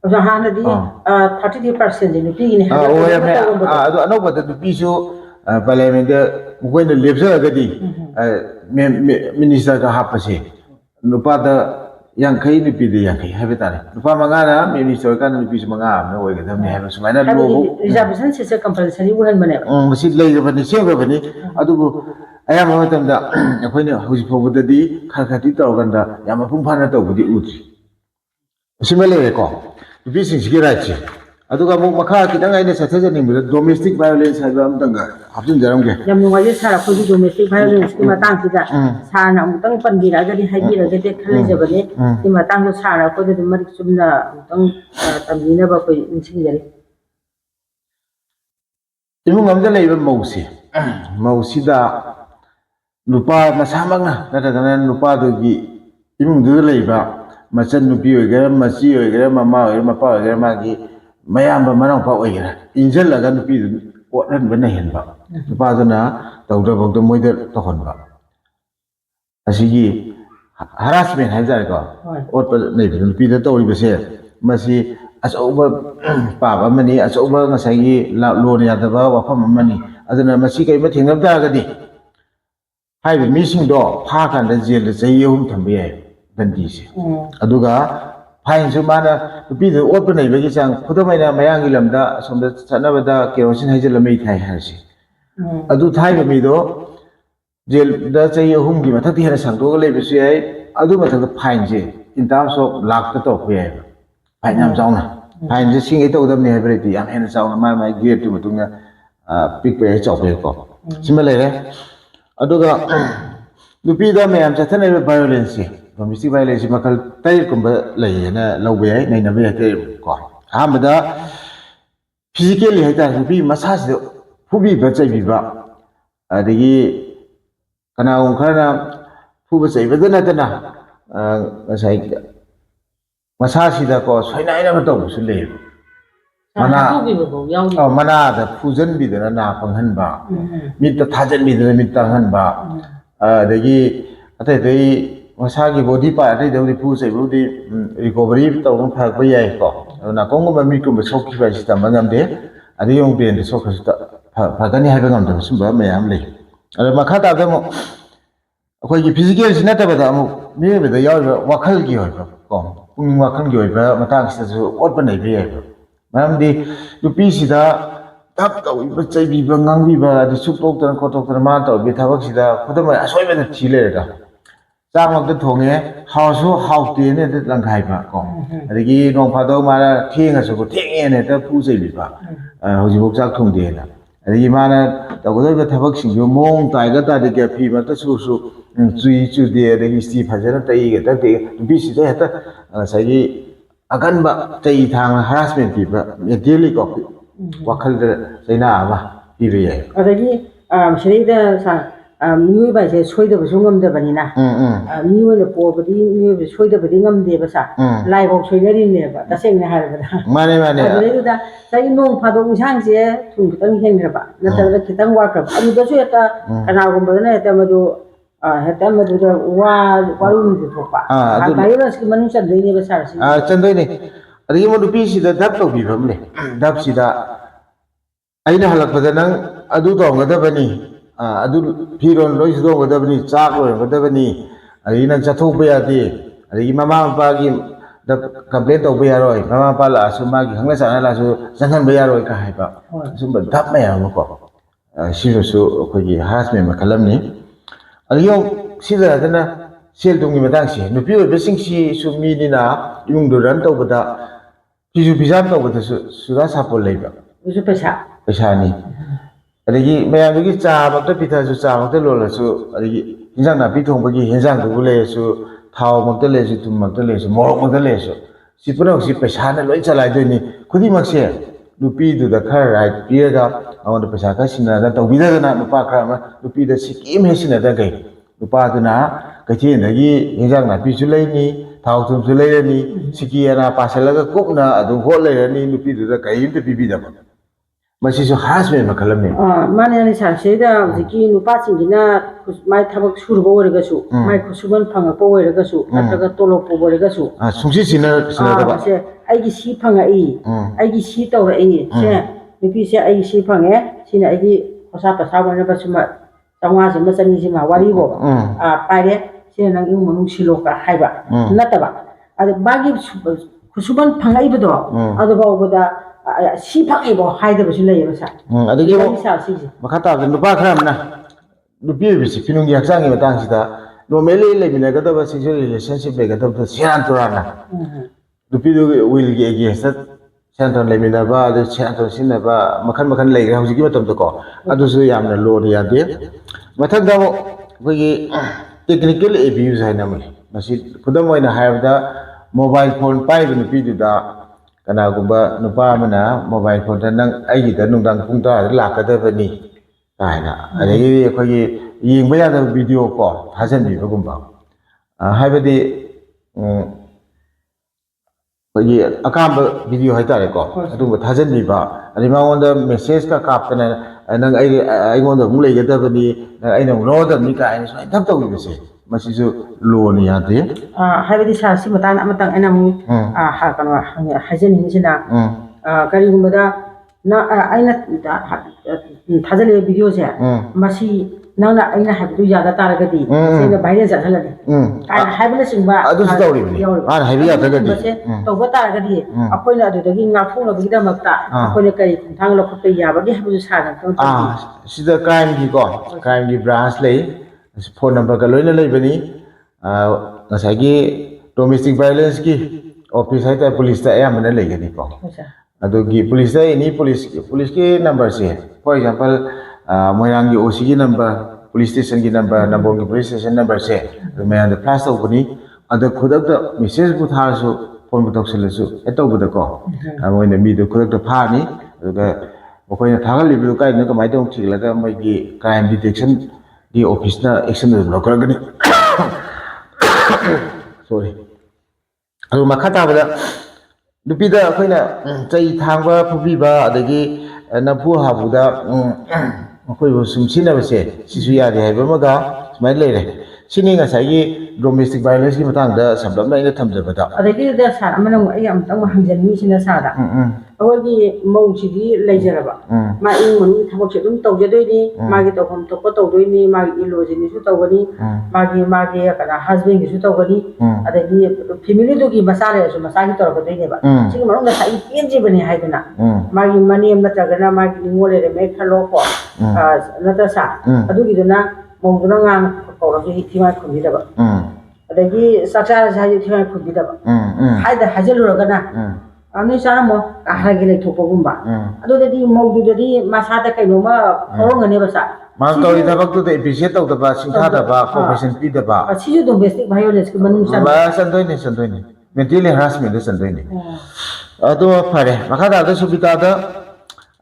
ꯑꯗꯣ ꯍꯥꯟꯅꯗꯤ 33% ꯅꯨꯄꯤꯒꯤꯅꯤ ꯑꯣꯏꯔꯝꯃꯦ ꯑꯗꯣ ꯑꯅꯧꯕꯗ ꯅꯨꯄꯤꯁꯨ ꯄꯥꯔꯂꯤꯌꯥꯃꯦꯟꯗ ꯃꯈꯣꯏꯅ ꯂꯦꯞꯆꯔꯒꯗꯤ ꯃꯤꯅꯤꯁꯇꯔꯒ ꯍꯥꯞꯄꯁꯦ ꯅꯨꯄꯥꯗ 50 ꯅꯨꯄꯤꯗ 50 ꯍꯥꯏꯕ ꯇꯥꯔꯦ ꯅꯨꯄꯥ 5ꯅ ꯃꯤꯅꯤꯁꯇꯔ ꯑꯣꯏꯔꯀꯥꯟꯗ ꯅꯨꯄꯤꯁꯨ 5 ꯑꯃꯅ ꯑꯣꯏꯒꯗꯕꯅꯤ ꯍꯥꯏꯕ ꯁꯨꯃꯥꯏꯅ ꯂꯣꯕꯨ ꯔꯤꯖꯥꯔቬꯁꯟ ꯁꯤꯠꯁꯦ ꯀꯝꯄꯜꯁꯔꯤ ꯑꯣꯏꯍꯟꯕꯅꯦꯕ ꯃꯁꯤ ꯂꯩꯔꯕꯅꯤ ꯁꯦꯝꯈ꯭ꯔꯕꯅꯤ ꯑꯗꯨꯕꯨ ꯑꯌꯥꯝꯕ ꯃꯇꯝꯗ ꯑꯩꯈꯣꯏꯅ ꯍꯧꯖꯤꯛ ꯐꯥꯎꯕꯗꯗꯤ ꯈꯔꯗꯤ ꯇꯧꯔꯀꯥꯟꯗ ꯌꯥꯝ ꯃꯄꯨꯡ ꯐꯥꯅ ꯇꯧꯕꯗꯤ ꯎꯗ꯭ꯔꯤ ꯑꯁꯤꯃ ꯂꯩꯔꯦꯀꯣ ꯅꯨꯄꯤꯁꯤꯡꯁꯤꯒꯤ ꯔꯥꯏꯠꯁꯦ ꯑꯗꯨꯒ ꯑꯃꯨꯛ ꯃꯈꯥ ꯈꯤꯇꯪ ꯑꯩꯅ ꯆꯠꯊꯖꯅꯤꯡꯕꯗ ꯗꯣꯃꯦꯁꯇꯤꯛ ꯚꯥꯏꯑꯣꯂꯦꯟꯁ ꯍꯥꯏꯕ ꯑꯃꯇꯪꯒ ꯍꯥꯞꯆꯤꯟꯖꯔꯝꯒꯦ ꯌꯥꯝ ꯅꯨꯡꯉꯥꯏꯖꯩ ꯁꯥꯔ ꯑꯩꯈꯣꯏꯒꯤ ꯗꯣꯃꯦꯁꯇꯤꯛ ꯚꯥꯏꯑꯣꯂꯦꯟꯁꯀꯤ ꯃꯇꯥꯡꯁꯤꯗ ꯁꯥꯔꯅ ꯑꯃꯨꯛꯇꯪ ꯄꯟꯕꯤꯔꯛꯑꯒꯗꯤ ꯍꯥꯏꯕꯤꯔꯒꯗꯤ ꯈꯜꯂꯖꯕꯅꯤ ꯁꯤ ꯃꯇꯥꯡꯗ ꯁꯥꯔ ꯑꯩꯈꯣꯏꯗ ꯑꯗꯨꯝ ꯃꯔꯤꯛ ꯆꯨꯝꯅ ꯑꯃꯨꯛꯇꯪ ꯇꯝꯕꯤꯅꯕ ꯑꯩꯈꯣꯏ ꯅꯤꯡꯁꯤꯡꯖꯔꯤ ꯏꯃꯨꯡ ꯑꯃꯗ ꯂꯩꯕ ꯃꯧꯁꯤꯗ ꯅꯨꯄꯥ ꯃꯁꯥꯃꯛꯅ ꯅꯠꯇ꯭ꯔꯒꯅ ꯅꯨꯄꯥꯗꯨꯒꯤ ꯏꯃꯨꯡꯗꯨꯗ ꯂꯩꯕ ꯃꯆꯟ ꯅꯨꯄꯤ ꯑꯣꯏꯒꯦꯔꯥ ꯃꯆꯤ ꯑꯣꯏꯒꯦꯔꯥ ꯃꯃꯥ ꯑꯣꯏꯒꯦꯔꯥ ꯃꯄꯥ ꯑꯣꯏꯒꯦꯔꯥ ꯃꯥꯒꯤ ꯃꯌꯥꯝꯕ ꯃꯅꯥꯎꯄꯥ ꯑꯣꯏꯒꯦꯔꯥ ꯏꯟꯁꯤꯜꯂꯒ ꯅꯨꯄꯤꯗꯨ ꯑꯣꯠꯍꯟꯕ ꯅꯩꯍꯟꯕ ꯅꯨꯄꯥꯗꯨꯅ ꯇꯧꯗ꯭ꯔꯐꯥꯎꯗ ꯃꯣꯏꯗ ꯇꯧꯍꯟꯕ ꯑꯁꯤꯒꯤ ꯍꯔꯥꯁꯃꯦꯟ ꯍꯥꯏꯕ ꯇꯥꯔꯦꯀꯣ ꯑꯣꯠꯄ ꯅꯩꯕꯗ ꯅꯨꯄꯤꯗ ꯇꯧꯔꯤꯕꯁꯦ ꯃꯁꯤ ꯑꯆꯧꯕ ꯄꯥꯞ ꯑꯃꯅꯤ ꯑꯆꯧꯕ ꯉꯁꯥꯏꯒꯤ ꯂꯣꯟ ꯌꯥꯗꯕ ꯋꯥꯐꯝ ꯑꯃꯅꯤ ꯑꯗꯨꯅ ꯃꯁꯤ ꯀꯔꯤꯒꯨꯝꯕ ꯊꯦꯡꯅꯕ ꯇꯥꯔꯒꯗꯤ ꯍꯥꯏꯔꯤꯕ ꯃꯤꯁꯤꯡꯗꯣ ꯐꯥꯀꯥꯟꯗ ꯖꯦꯜꯗ ꯆꯍꯤ 3 ꯊꯝꯕ ꯌꯥꯏ ꯗꯟꯗꯤꯁꯦ ꯑꯗꯨꯒ ꯐꯥꯏꯟꯁꯨ ꯃꯥꯅ ꯅꯨꯄꯤꯗꯨ ꯑꯣꯠꯄ ꯅꯩꯕꯒꯤ ꯆꯥꯡ ꯈꯨꯗꯝ ꯑꯣꯏꯅ ꯃꯌꯥꯡꯒꯤ ꯂꯝꯗ ꯑꯁꯣꯝꯗ ꯆꯠꯅꯕꯗ ꯀꯦꯔꯣꯁꯤꯟ ꯍꯩꯖꯤꯜꯂ ꯃꯩ ꯊꯥꯏ ꯍꯥꯏꯔꯁꯤ ꯑꯗꯨ ꯊꯥꯏꯕ ꯃꯤꯗꯣ ꯖꯦꯜꯗ ꯆꯍꯤ 3ꯒꯤ ꯃꯊꯛꯇ ꯍꯦꯟꯅ ꯁꯥꯡꯗꯣꯛꯑꯒ ꯂꯩꯕꯁꯨ ꯌꯥꯏ ꯑꯗꯨ ꯃꯊꯛꯇ ꯐꯥꯏꯟꯁꯦ ꯏꯟ ꯇꯥꯔꯝꯁ ꯑꯣꯐ ꯂꯥꯛꯇ ꯇꯧꯔꯛꯄ ꯌꯥꯏꯕ ꯐꯥꯏꯟ ꯌꯥꯝ ꯆꯥꯎꯅ ꯐꯥꯏꯟꯁꯦ ꯁꯤꯡꯉꯩ ꯇꯧꯒꯗꯕꯅꯤ ꯍꯥꯏꯕ ꯂꯩꯇꯦ ꯌꯥꯝ ꯍꯦꯟꯅ ꯆꯥꯎꯅ ꯃꯥꯒꯤ ꯒ꯭ꯔꯦꯗꯇꯨꯒꯤ ꯃꯇꯨꯡ ꯏꯟꯅ ꯄꯤꯛꯄ ꯌꯥꯏ ꯆꯥꯎꯕ ꯌꯥꯏꯀꯣ ꯁꯤꯃ ꯂꯩꯔꯦ ꯑꯗꯨꯒ ꯅꯨꯄꯤꯗ ꯃꯌꯥꯝ ꯆꯠꯊꯅꯔꯤꯕ ꯚꯥꯏꯑꯣꯂꯦꯟꯁꯁꯦ ꯗꯣꯃꯦꯁꯇꯤꯛ ꯚꯥꯏꯑꯣꯂꯦꯟꯁꯁꯤ ꯃꯈꯜ 3ꯀꯨꯝꯕ ꯂꯩꯌꯦꯅ ꯂꯧꯕ ꯌꯥꯏ ꯅꯩꯅꯕ ꯌꯥꯏ 3ꯀꯣ ꯑꯍꯥꯟꯕꯗ ꯐꯤꯖꯤꯀꯦꯜꯂꯤ ꯍꯥꯏꯇꯥꯔꯦ ꯅꯨꯄꯤ ꯃꯁꯥꯁꯤꯗ ꯐꯨꯕꯤꯕ ꯆꯩꯕꯤꯕ ꯑꯗꯒꯤ ꯀꯅꯥꯒꯨꯝꯕ ꯈꯔꯅ ꯐꯨꯕ ꯆꯩꯕꯗ ꯅꯠꯇꯅ ꯉꯁꯥꯏ ꯃꯁꯥꯁꯤꯗꯀꯣ ꯁꯣꯏꯅꯥꯏꯅꯕ ꯇꯧꯕꯁꯨ ꯂꯩꯌꯦꯕ ꯃꯅꯥꯗ ꯐꯨꯖꯟꯕꯤꯗꯅ ꯅꯥ ꯄꯪꯍꯟꯕ ꯃꯤꯠꯇ ꯊꯥꯖꯟꯕꯤꯗꯅ ꯃꯤꯠ ꯇꯥꯡꯍꯟꯕ ꯑꯗꯒꯤ ꯑꯇꯩ ꯃꯁꯥꯒꯤ ꯕꯣꯗꯤ ꯄꯥꯔꯠ ꯑꯇꯩꯗꯕꯨꯗꯤ ꯐꯨ ꯆꯩꯕꯕꯨꯗꯤ ꯔꯤꯀꯣꯕꯔꯤ ꯇꯧꯕ ꯐꯔꯛꯄ ꯌꯥꯏꯀꯣ ꯑꯗꯨ ꯅꯥꯀꯣꯡꯒꯨꯝꯕ ꯃꯤꯠꯀꯨꯝꯕ ꯁꯣꯛꯈꯤꯕ ꯍꯥꯏꯁꯤ ꯇꯝꯕ ꯉꯝꯗꯦ ꯑꯗꯒꯤ ꯑꯃꯨꯛ ꯕ꯭ꯔꯦꯟꯗ ꯁꯣꯛꯈ꯭ꯔꯁꯨ ꯐꯒꯅꯤ ꯍꯥꯏꯕ ꯉꯝꯗꯕ ꯁꯨꯝꯕ ꯃꯌꯥꯝ ꯂꯩ ꯑꯗꯣ ꯃꯈꯥ ꯇꯥꯕꯗ ꯑꯃꯨꯛ ꯑꯩꯈꯣꯏꯒꯤ ꯐꯤꯖꯤꯀꯦꯜꯁꯤ ꯅꯠꯇꯕꯗ ꯑꯃꯨꯛ ꯃꯤꯑꯣꯏꯕꯗ ꯌꯥꯎꯔꯤꯕ ꯋꯥꯈꯜꯒꯤ ꯑꯣꯏꯕ ꯀꯣ ꯄꯨꯛꯅꯤꯡ ꯋꯥꯈꯜꯒꯤ ꯑꯣꯏꯕ ꯃꯇꯥꯡꯁꯤꯗꯁꯨ ꯑꯣꯠꯄ ꯅꯩꯕ ꯌꯥꯏꯕ ꯃꯔꯝꯗꯤ ꯅꯨꯄꯤꯁꯤꯗ ꯇꯞ ꯇꯧꯕꯤꯕ ꯆꯩꯕꯤꯕ ꯉꯥꯡꯕꯤꯕ ꯑꯗꯨ ꯁꯨꯛꯇꯣꯛꯇꯅ ꯈꯣꯠꯇꯣꯛꯇꯅ ꯃꯥꯅ ꯇꯧꯔꯤꯕ ꯊꯕꯛꯁꯤꯗ ꯈꯨꯗꯝ ꯑꯣꯏꯅ ꯑꯁꯣꯏꯕꯗ ꯊꯤ ꯂꯩꯔꯒ ꯆꯥꯛꯃꯛꯇ ꯊꯣꯡꯉꯦ ꯍꯥꯎꯔꯁꯨ ꯍꯥꯎꯇꯦꯅ ꯍꯦꯛꯇ ꯂꯪꯈꯥꯏꯕ ꯀꯣ ꯑꯗꯒꯤ ꯅꯣꯡ ꯐꯥꯗꯣꯛ ꯃꯥꯅ ꯊꯦꯡꯉꯁꯨ ꯊꯦꯡꯉꯦꯅ ꯍꯦꯛꯇ ꯐꯨ ꯆꯩꯕꯤꯕ ꯍꯧꯖꯤꯛꯐꯥꯎ ꯆꯥꯛ ꯊꯣꯡꯗꯦꯅ ꯑꯗꯒꯤ ꯃꯥꯅ ꯇꯧꯒꯗꯧꯔꯤꯕ ꯊꯕꯛꯁꯤꯡꯁꯨ ꯃꯑꯣꯡ ꯇꯥꯏꯒ ꯇꯥꯗꯦꯒ ꯐꯤ ꯃꯔꯛꯇ ꯆꯨꯁꯨ ꯆꯨꯏ ꯆꯨꯗꯦ ꯑꯗꯒꯤ ꯏꯁꯇꯤ ꯐꯖꯅ ꯇꯩꯒ ꯇꯛꯇꯦ ꯅꯨꯄꯤꯁꯤꯗ ꯍꯦꯛꯇ ꯉꯁꯥꯏꯒꯤ ꯑꯀꯟꯕ ꯆꯩ ꯊꯥꯡꯅ ꯍꯔꯥꯁꯃꯦꯟ ꯄꯤꯕ ꯃꯦꯟꯇꯦꯜꯂꯤꯀꯣ ꯋꯥꯈꯜꯗ ꯆꯩꯅꯥ ꯑꯃ ꯄꯤꯕ ꯌꯥꯏ ꯑꯗꯒꯤ ꯁꯤꯗꯩꯗ miyoy ba se soida ba sungam da bani na miyoy le po badi miyoy ba soida badi ngam de ba sa lai bok soida ri ne ba ta seng ne har ba da mane adu da sai nong pha dong sang se thung kitang hen gra ba na ta da kitang wa kra adu da su eta kana gum ba na eta ma do heta ma do da wa rum de thok pa virus ki manu chan dei ne ba sa si chandoi ne adi mo dupi si da dap to bi bam le dap si da aina halak pada nang adu to ngada bani adu phiron loi do ngada bani chak loi ngada bani adi nan chathok ba ya ti adi mama pa gi da complain to ba ya roi mama pa la su ma gi hangla sa na la su jangan ba ya roi ka hai ba sum ba dap ma ya mo ko si su ko gi harassment ma kalam ni adi yo si da na sel dung gi matang si nu pi oi ba sing si su mi ni na yung do ran to ba da pisu pisam to ba da su da sa pol lai ba su pesa ni adagi mayam gi cha ba ta pitha su cha ba ta lo la su adagi hinjang na pi thong ba gi hinjang du le su thao ma ta le su tum ma ta le su mo ma ta le su si pura si pesa na loi chalai do ni khudi mak se lupi du da khar rai pi ga awon da pesa ka sina da to bi da na lupa khar ma lupi da si kim he sina da gai lupa du na ka chi na gi hinjang na pi su lai ni thao tum su lai ni siki ana pa sa la ga kop na adu ho lai ni lupi du da kai ta bi da Masih so harassment makalam ni. Mana ni sa seda jiki nupa singina mai thabak sur bo re gasu mai khusuban phanga po re gasu ataga tolo po re gasu sungsi sina da ba se ai gi si phanga ai gi si taw ra se nipi se ai si phange sina ai gi khosa pa sa ba na ba suma tangwa se ma sani sima wari bo pa re sina nang ing manung siloka haiba nataba ade bagi khusuban phanga i bodo ado ba boda si phak bo haida ba silai ba sa adagi makata ga nupa khram na nupi bi si pinung yak sang ga tang sida normally le mina ga da ba sexual relationship be ga da sian turana nupi do will ge ge sat santon le mina ba da santon sin ba makhan le ga hujiki matam to ko adu su yamna lo ya de mathak da ko gi technical abuse hai na masi khudam oina haibda mobile phone pai bi nupi du da kana gumba nupa mana mobile phone ta nang ai gi da nung dang pung ta la ka da bani kai na adagi khoi gi ying ba ya da video ko thajan bi ba gumba hai ba di khoi gi akam ba video hai ta re ko adu ba thajan bi ba ani ma on da message ka kap ta na nang ai ngon da mu le ga da bani ai nang ro da mi ka ai so ai thap to bi se masih so lo ni ya de hai ba di sa si matan amatang ana mu ha kanwa hajening sina kari gumba da na aina thajale video se masi nangna aina habdu yada taragadi sina bahire jahalade kai haibna singba adu story ni haibi ya taragadi to ba taragadi apoina adu dagi ngafuna bigida makta apoina kai thang lo khotte yaba gi habdu sa na to sida crime gi branch lei phone number ka loina lei bani ngasai gi domestic violence ki office hai ta police ta ya mana lei gani ko adu gi police ta ini police ki number se for example moyang gi OC gi number police station gi number nambong gi police station number se me and plus to bani adu khodak da message bu thar so phone bu tok sele su eto bu da ko amoi na mi do khodak da pha ni adu ga okoi na thagal li bu kai na ka mai tong thik la ga mai gi crime detection di office na action lo kar gani sorry adu makata ba dupi da akoina chai thangba phubi ba adagi na phu ha bu da akoi bo sumsina ba se sisu ya de ba ma ga smai le re sini nga sai gi domestic violence gi matang da sablam na ina thamja ba da adagi da sa amana mu ai am tang ma hanjan mi sina sa da awagi mau chi gi leijara ba ma ing mun thabok che dum tawje doi ni ma gi tawham to ko taw doi ni ma gi lo ji ni su taw gani ma gi kana husband gi su taw gani adagi family do gi masare su masagi tor ko doi ne ba chi ma ong da sai pen ji bani hai dana ma gi mani am ta gana ma gi ngole re me khalo ko na ta sa adu gi dana mong dana ngang ko ro ji thi ma khumi da ba adagi saksa sa ji thi ma khumi da ba hai da hajalu ro gana ani sana mo ahra gile thopo gumba adu dedi mawdu dedi masada kai no ma orong ne basa ma to ida baktu de appreciate to da ba singha da ba cooperation pi da ba chi ju domestic violence ke manung sa ba sandoi ne mentally harassment de sandoi ne adu phare makha da subita da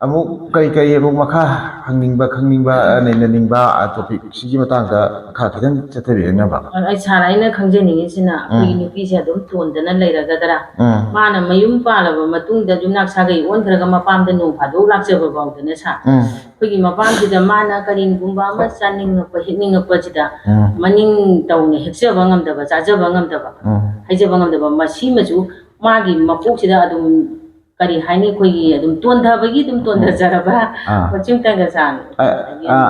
amuk kai amuk makha hangningba neinaningba topic sigi matangda kha khidang chathabi na ba ai saraina khangjeningi sina koi nupi se adum tondana leiraga dara mana mayum palaba matungda jumnak sagai onthraga mapamda no phado lakjaba bawdana sa koi mapamjida mana karingumba ma chaninga pa hitninga pachida maning tawne hekjaba ngamdaba chajaba ngamdaba haijaba ngamdaba masi maju magi makoksida adum kari haini koi adum tondhabagi adum tondajaraba machung tanga san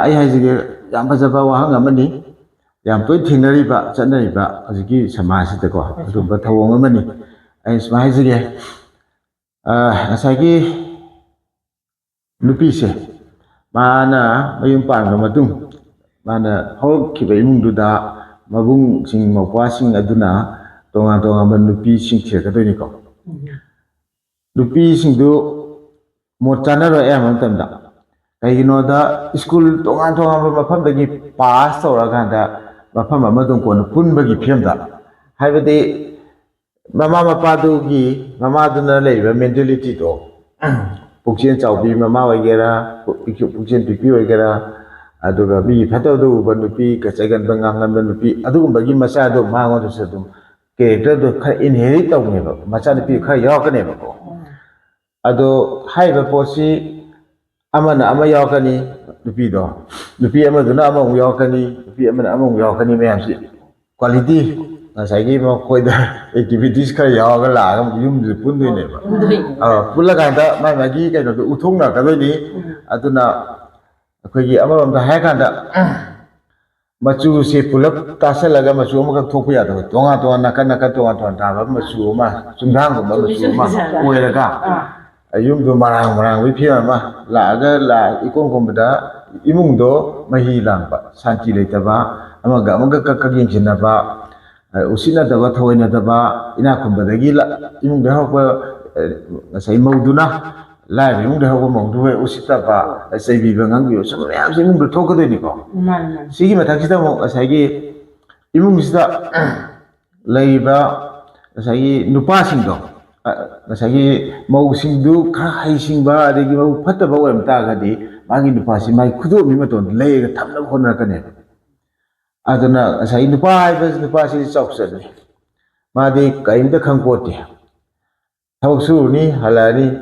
ai haijige yam fajaba wahang amani yam toy thingnariba chanariba ajiki samasida ko adumba thawong amani ai smai haijige asagi nupi se mana mayum panga matung mana hokkiba imungduda mabung sing mapwa sing aduna tonga nupi sing thekadoni ko nupi sing du mochana ro am tamda kaigino da school tonga mafam dagi pass tawraganda mafam amadung ko punbagi phemda haibade mama mapadugi mama duna leiba mentality to pukchen chawbi mama wagera pukchen pipi wagera aduga bi phatawdu banupi kachagan bangangan banupi adugumbagi masa do mango do sadum character do kha inherit tawne ba masa nupi kha yakane ba ko ado haiba posi amana ama yakani nupi do nupi amaduna ama yakani nupi amana ama yakani mayamsi quality asagi ma koida activities kha yaga la ga yum pundoine ba pulaganda mai magi kai do uthongna ka doi ni aduna akhoi amaram da ha kanda machu se pulak tasalaga machu amaka thokpu ya da tonga nakan tonga ta ba machu ma sumdang ba machu ma oiraga ayum do marang wi phia ma la ikong bada imung do mahi lang ba santi leitaba amaga ka ginjina ba usina daba thawaina daba ina khumbadagi la imung da hokba sai mauduna la imung da hokba maudu we usita ba sai bi bangang bi so ya imung do thokadoi ni ko sigi mathak sida mo sai gi imung sida leiba sai gi nupa sing do sai gi mau sing du kha hai sing ba adegi mau phatta ba wam ta ga di magi nupa si mai khudo mi maton leiga thamna khona ka ne aduna sai nupa haibas nupa si choksan ni madi kaimda khangpote thawsu ni halani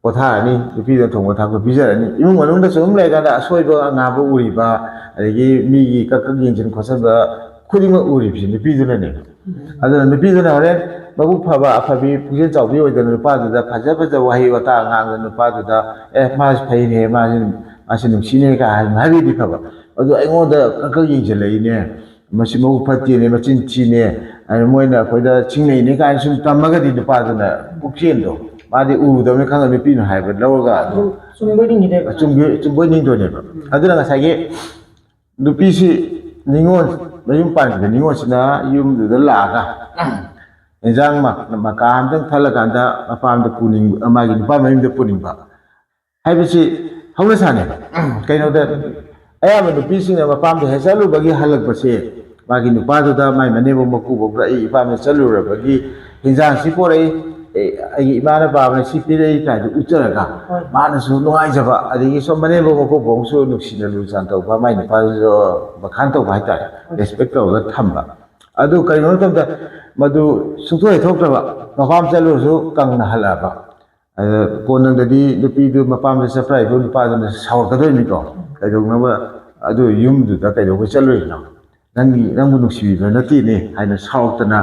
potha ni nupi da thongwa thakko bijarani imung manung da sum lega da soiba ngaba uriba adegi mi gi kakagin khosaba khudima uri bi nupi duna ne aduna nupi duna hore babu phaba aphabi pujen chawbi oidana nupa da phaja wahi wata ngang nupa da mas phai ne masin nungsine ka habi di phaba adu aingoda kakagin jelaine masimu phati ne machin chi ne ai moina khoida chingnei ne ka sum tamaga di nupa da bukchen do madi u do me khanga me pinu haiba lawaga sumboi ni de chumboi ning do ne ba aduna nga sage nupi si ningon mayum pan de ningon sina yum du da la ga enjang maka amdang thalaganda apam da puning amagi nupa mayum da puning ba haibisi hawla sane kaino da ayama nupi sing na mapam da hesalu bagi halak base magi nupa da mai manebo maku bokra I ipam da salura bagi hinjang si porai ai imana babna si pirei ka du ucharaga mana su nuai jaba adigi so manebo maku bongso nuksina lu santau ba mai nupa jo bakhanto ba ta respect to ga thamba adu kaino tam da madu sutoi thokta ba mapam chalu su kangna halaba konang dadi nupi du mapam da surprise bu nupa da saw ka doi ni ko kaidong na ba adu yum du da kaidong chaloi na nangbu nuksi ba nati ne haina sawtana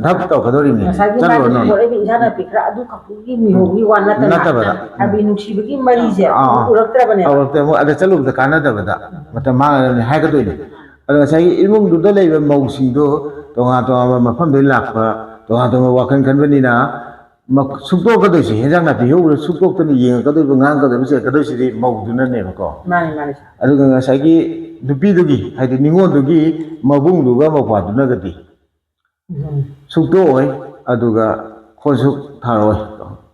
dhap to ka dori ni chalo no ore bi jana pikra adu kapugi mi hogi wana tana abi nuksi bagi mari je uraktra bane uraktra mo ada chalu da kana da bada mata ma ha ka doi ni adu sai imung du da leiba mausing do tonga mafam de lakpa tonga wakan kan bani na sukto ka doi si henjang na bi ho sukto tani yeng ka doi ngang ka doi se ka doi si mauduna ne ko mani adu nga sai gi nupi dugi haide ningon dugi mabung duga mapwa duna gadi sukto oi aduga khosuk tharoi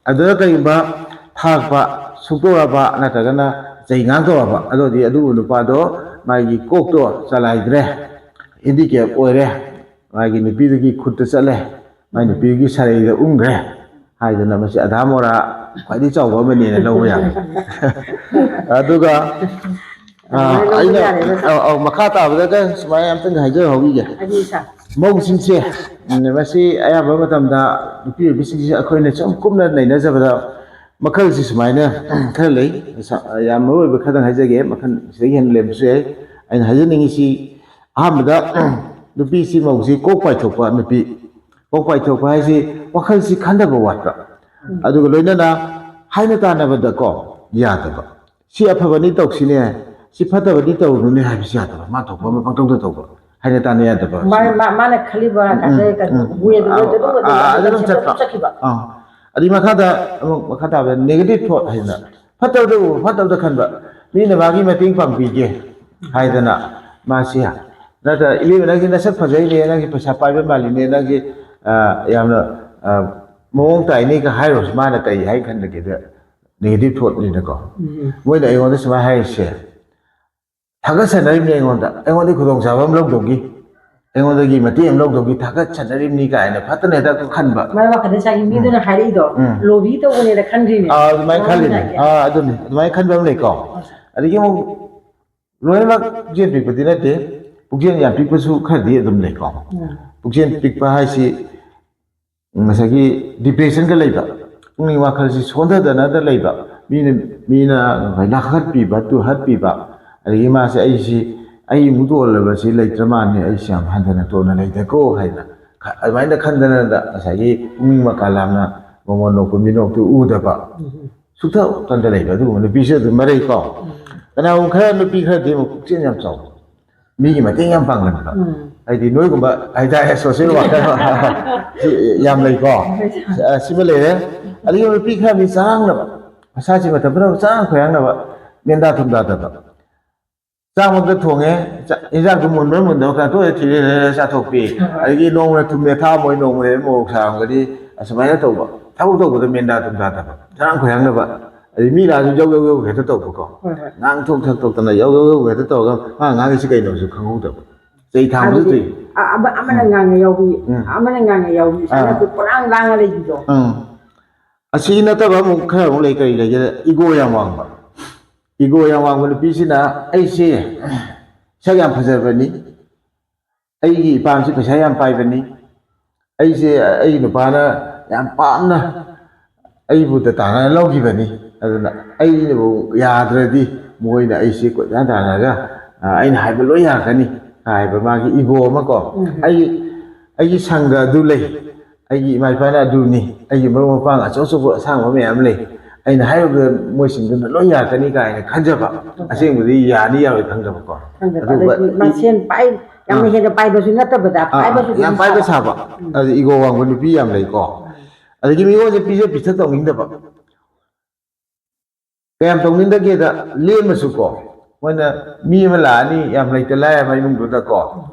adura kai ba thakpa sukto ba natagana jai ngang to ba adodi adu nupa do mai kok to chalai dre indicate oire mai nupi dugi khutta chale mai nupi gi sarai da ungre haidana masi adhamora ခွိုင်းဒီကြောက်ဘောမနေနဲ့လုံးဝရတယ်သူကအဲ့ဒါမခတာဘယ်ကစမိုင်းအမ်တန်ဟိုင်ဂျာဟိုကြီး အဒီစာ မုံစင်းစေမရှိအရာဘမတမ်ဒါဒီပြဘစီအခွင့်နဲ့ချုံကုမနဲ့နေစပါတော့မခက်စီစမိုင်းနဲ့ခက်လေရမိုးဘခတဲ့ဟိုင်ဂျာကမခစီဟန်လေဘဆွေအဲ့ဟိုင်ဂျာနေစီအာမဒါလူပီစီမုံစီကိုပိုက်ထုတ်ပါမပီကိုပိုက်ထုတ်ပါစီဝခက်စီခန္ဓာဘဝတ်အဲ့ဒါကလည်းနာဟိုင်နတာနဘဒကောရတယ်ပါစီအဖဘနီတောက်စီနေစီဖတ်တဲ့ဘဒီတောက်လို့နေဟာပြရတာမတော့ဘာမပေါတော့တော့ပါဟိုင်နတာနေရတယ်ပါမနဲ့ခလီဘာကတဲ့ကဝေတဲ့ချက်ခိပါအဒီမခတာပဲ negative thought ဟိုင်နာဖတ်တော့ခန်ပါမိနဘာကြီးမတင်းပံပြီးကျဟိုင်ဒနာမရှိဟာဒါတအီလီမနကြီးနဲ့ဆက်ဖကြိုင်နေနကြီးပစာပိုင်ပဲမလီနေနကြီးယမ်နမုံတိုင်နေကဟိုင်ရောစမနာတိုင်ဟိုင်ခန်တဲ့ negative thought နေတော့မွေးတယ်အောင်စမဟိုင်ရှယ်타가 채널임니 앵원다 앵원이 구동사범 럭동기 앵원이 마티엠 럭동기 타가 채널임니가 아니라 파트너다 그 칸바 말와 같은 사기 미드는 하리도 로비도 오늘의 칸리네 많이 칸리네 아두니 많이 칸바네 거 아니게 뭐 로에막 제 빅부디네데 북전 야 빅부수 카디 좀네 거 북전 빅바 하시 마사기 디프레션 가 레이바 웅니 와칼시 손다다나다 레이바 미나 나핫 비바 두 핫비바 अरे मां से ऐसी आई मुदो लबसी लेत्रमाने ऐसी हम हंदना तो न लेते को हैना अमाइना खंदना असागी उमिंग मकालामना मोमोनो कुमिनो तु उदबा सुथा तंद लेबा दु मन पिसे दु मरे को कना उन खरा न पि खरा दे मु चिन याम चाव मी gi ma tin yam pang lan ba ai di noi ko ba ai da social wa ka yam lai ko simile ali yo pi khara mi sang na ba asa chi ma ta bro sang khoyang na ba myen da thum da da 자모도 통해 인자 그문 문도 가 또 뒤에 사토피 아기 농을 tum에 타 모이 농을 뭐 사람들이 아스마야 또 봐. 타고도 그도 면다 좀 다다. 저랑 고향 봐. 미라 좀 여여여 해도 또 보고. 낭통 탁톡도 여여여 해도 또 아 나게 시간이 너무 강호도. 저희 당도 아마나 강에 여기 아마나 강에 여기 사는 그 뿌랑 강을 해주죠. 아시나 또 뭐 그냥 원래 이거 이거야 뭐 이거 양왕을 비시나 아이씨 샤양 파서버니 아이기 밤시 샤양 파이버니 아이씨 아이는 바나 양 빰나 아이부터 다나 로기버니 아드나 아이는 뭐 야드라디 모이나 아이씨 거 야다나가 아이는 하이버 로야가니 하이버 마기 이거 마고 아이 상가 둘레 아이 마이파나 두니 아이 뭐 빵 아저저거 상어 매암레 아니 하여그 뭐신데 로야 되니까 간접아 아생들이 야니 야를 간접고 마신 빠이 양이 해도 빠이버스 나타보다 빠이버스 양 빠이버 사봐 이거 왕고 비암 레고 아니 이거 이제 비저 비슷 동인데 봐 그냥 동인데 게다 레면서고 뭐나 미말라니 양 레텔라야 마이문도다고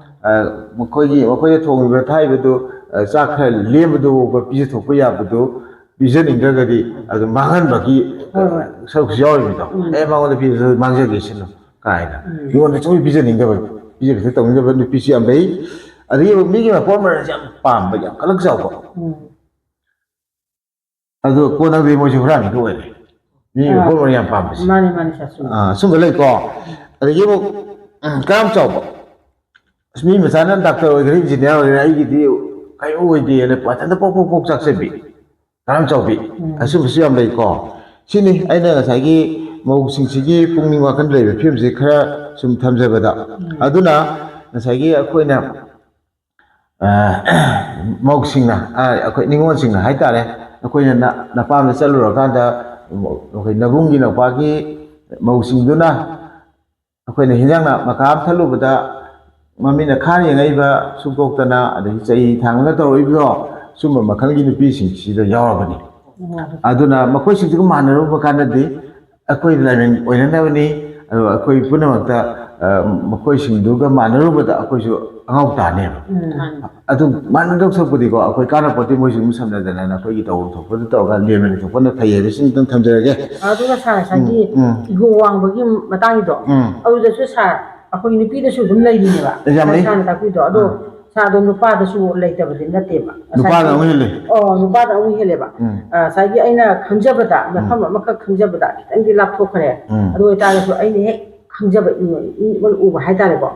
뭐거기 통을 타이버도 싹할 레면도 비저ထုတ်ရဘူး비전인가가디 아주 망한 바기 석시어입니다. 에방원의 비전 망적이 있는 가이다. 이거는 좀 비전인가 봐. 비전 됐다 온가 봐. 비시암 베이. 아니 미기만 포멀 좀 빰바야. 칼럭서고. 아주 고나비 모시 후라니 그거야. 미 포멀 좀 빰바시. 많이 샀어. 숨을래 거. 아니 이거 깜짝고. 미 미사는 닥터 그림 지내야 이게 가이 오이디에 빠탄다 뽁뽁뽁 작세비. 다음 저비 아시무시 좀 레이고 신이 아이나 자기 모국싱시기 풍민과 간들의 표현지 카라 좀 탐색하다 아두나 자기 아코이나 모국싱나 아코이 닝원싱나 하이따래 아코이나 나빠면 셀러로 간다 뭐 나붕기 나빠기 모국싱도나 아코이나 현장나 마감 탈로보다 마미나 칸이 ngaiba sukokdana adhi chai thangna toroibro summa makhalgi nupi singsi da yawabani aduna makoi singsi ko manaruba kanadi akoi lamen oinanabani akoi punamakta makoi singduga manaruba da akoi su angau tane adu manadok sapudi ko akoi kana pati moi sing samna dana na koi taw thopod taw ga lemen thopod na thayere sing tang thamjarage aduna sa sangi igo wangbagi matangi do aduda su sa akhoi nupi da su dum lai ni ba sa na ta ku do ado 사도 누빠다수 레이터버디 나테바 누파다 오힐레 누빠다 오힐레바 사기 아이나 강자보다 나팜 아마카 강자보다 기tangi 랍토크래 아도 이따가서 아이니 핵 강자바 이걸 우바 하이다레고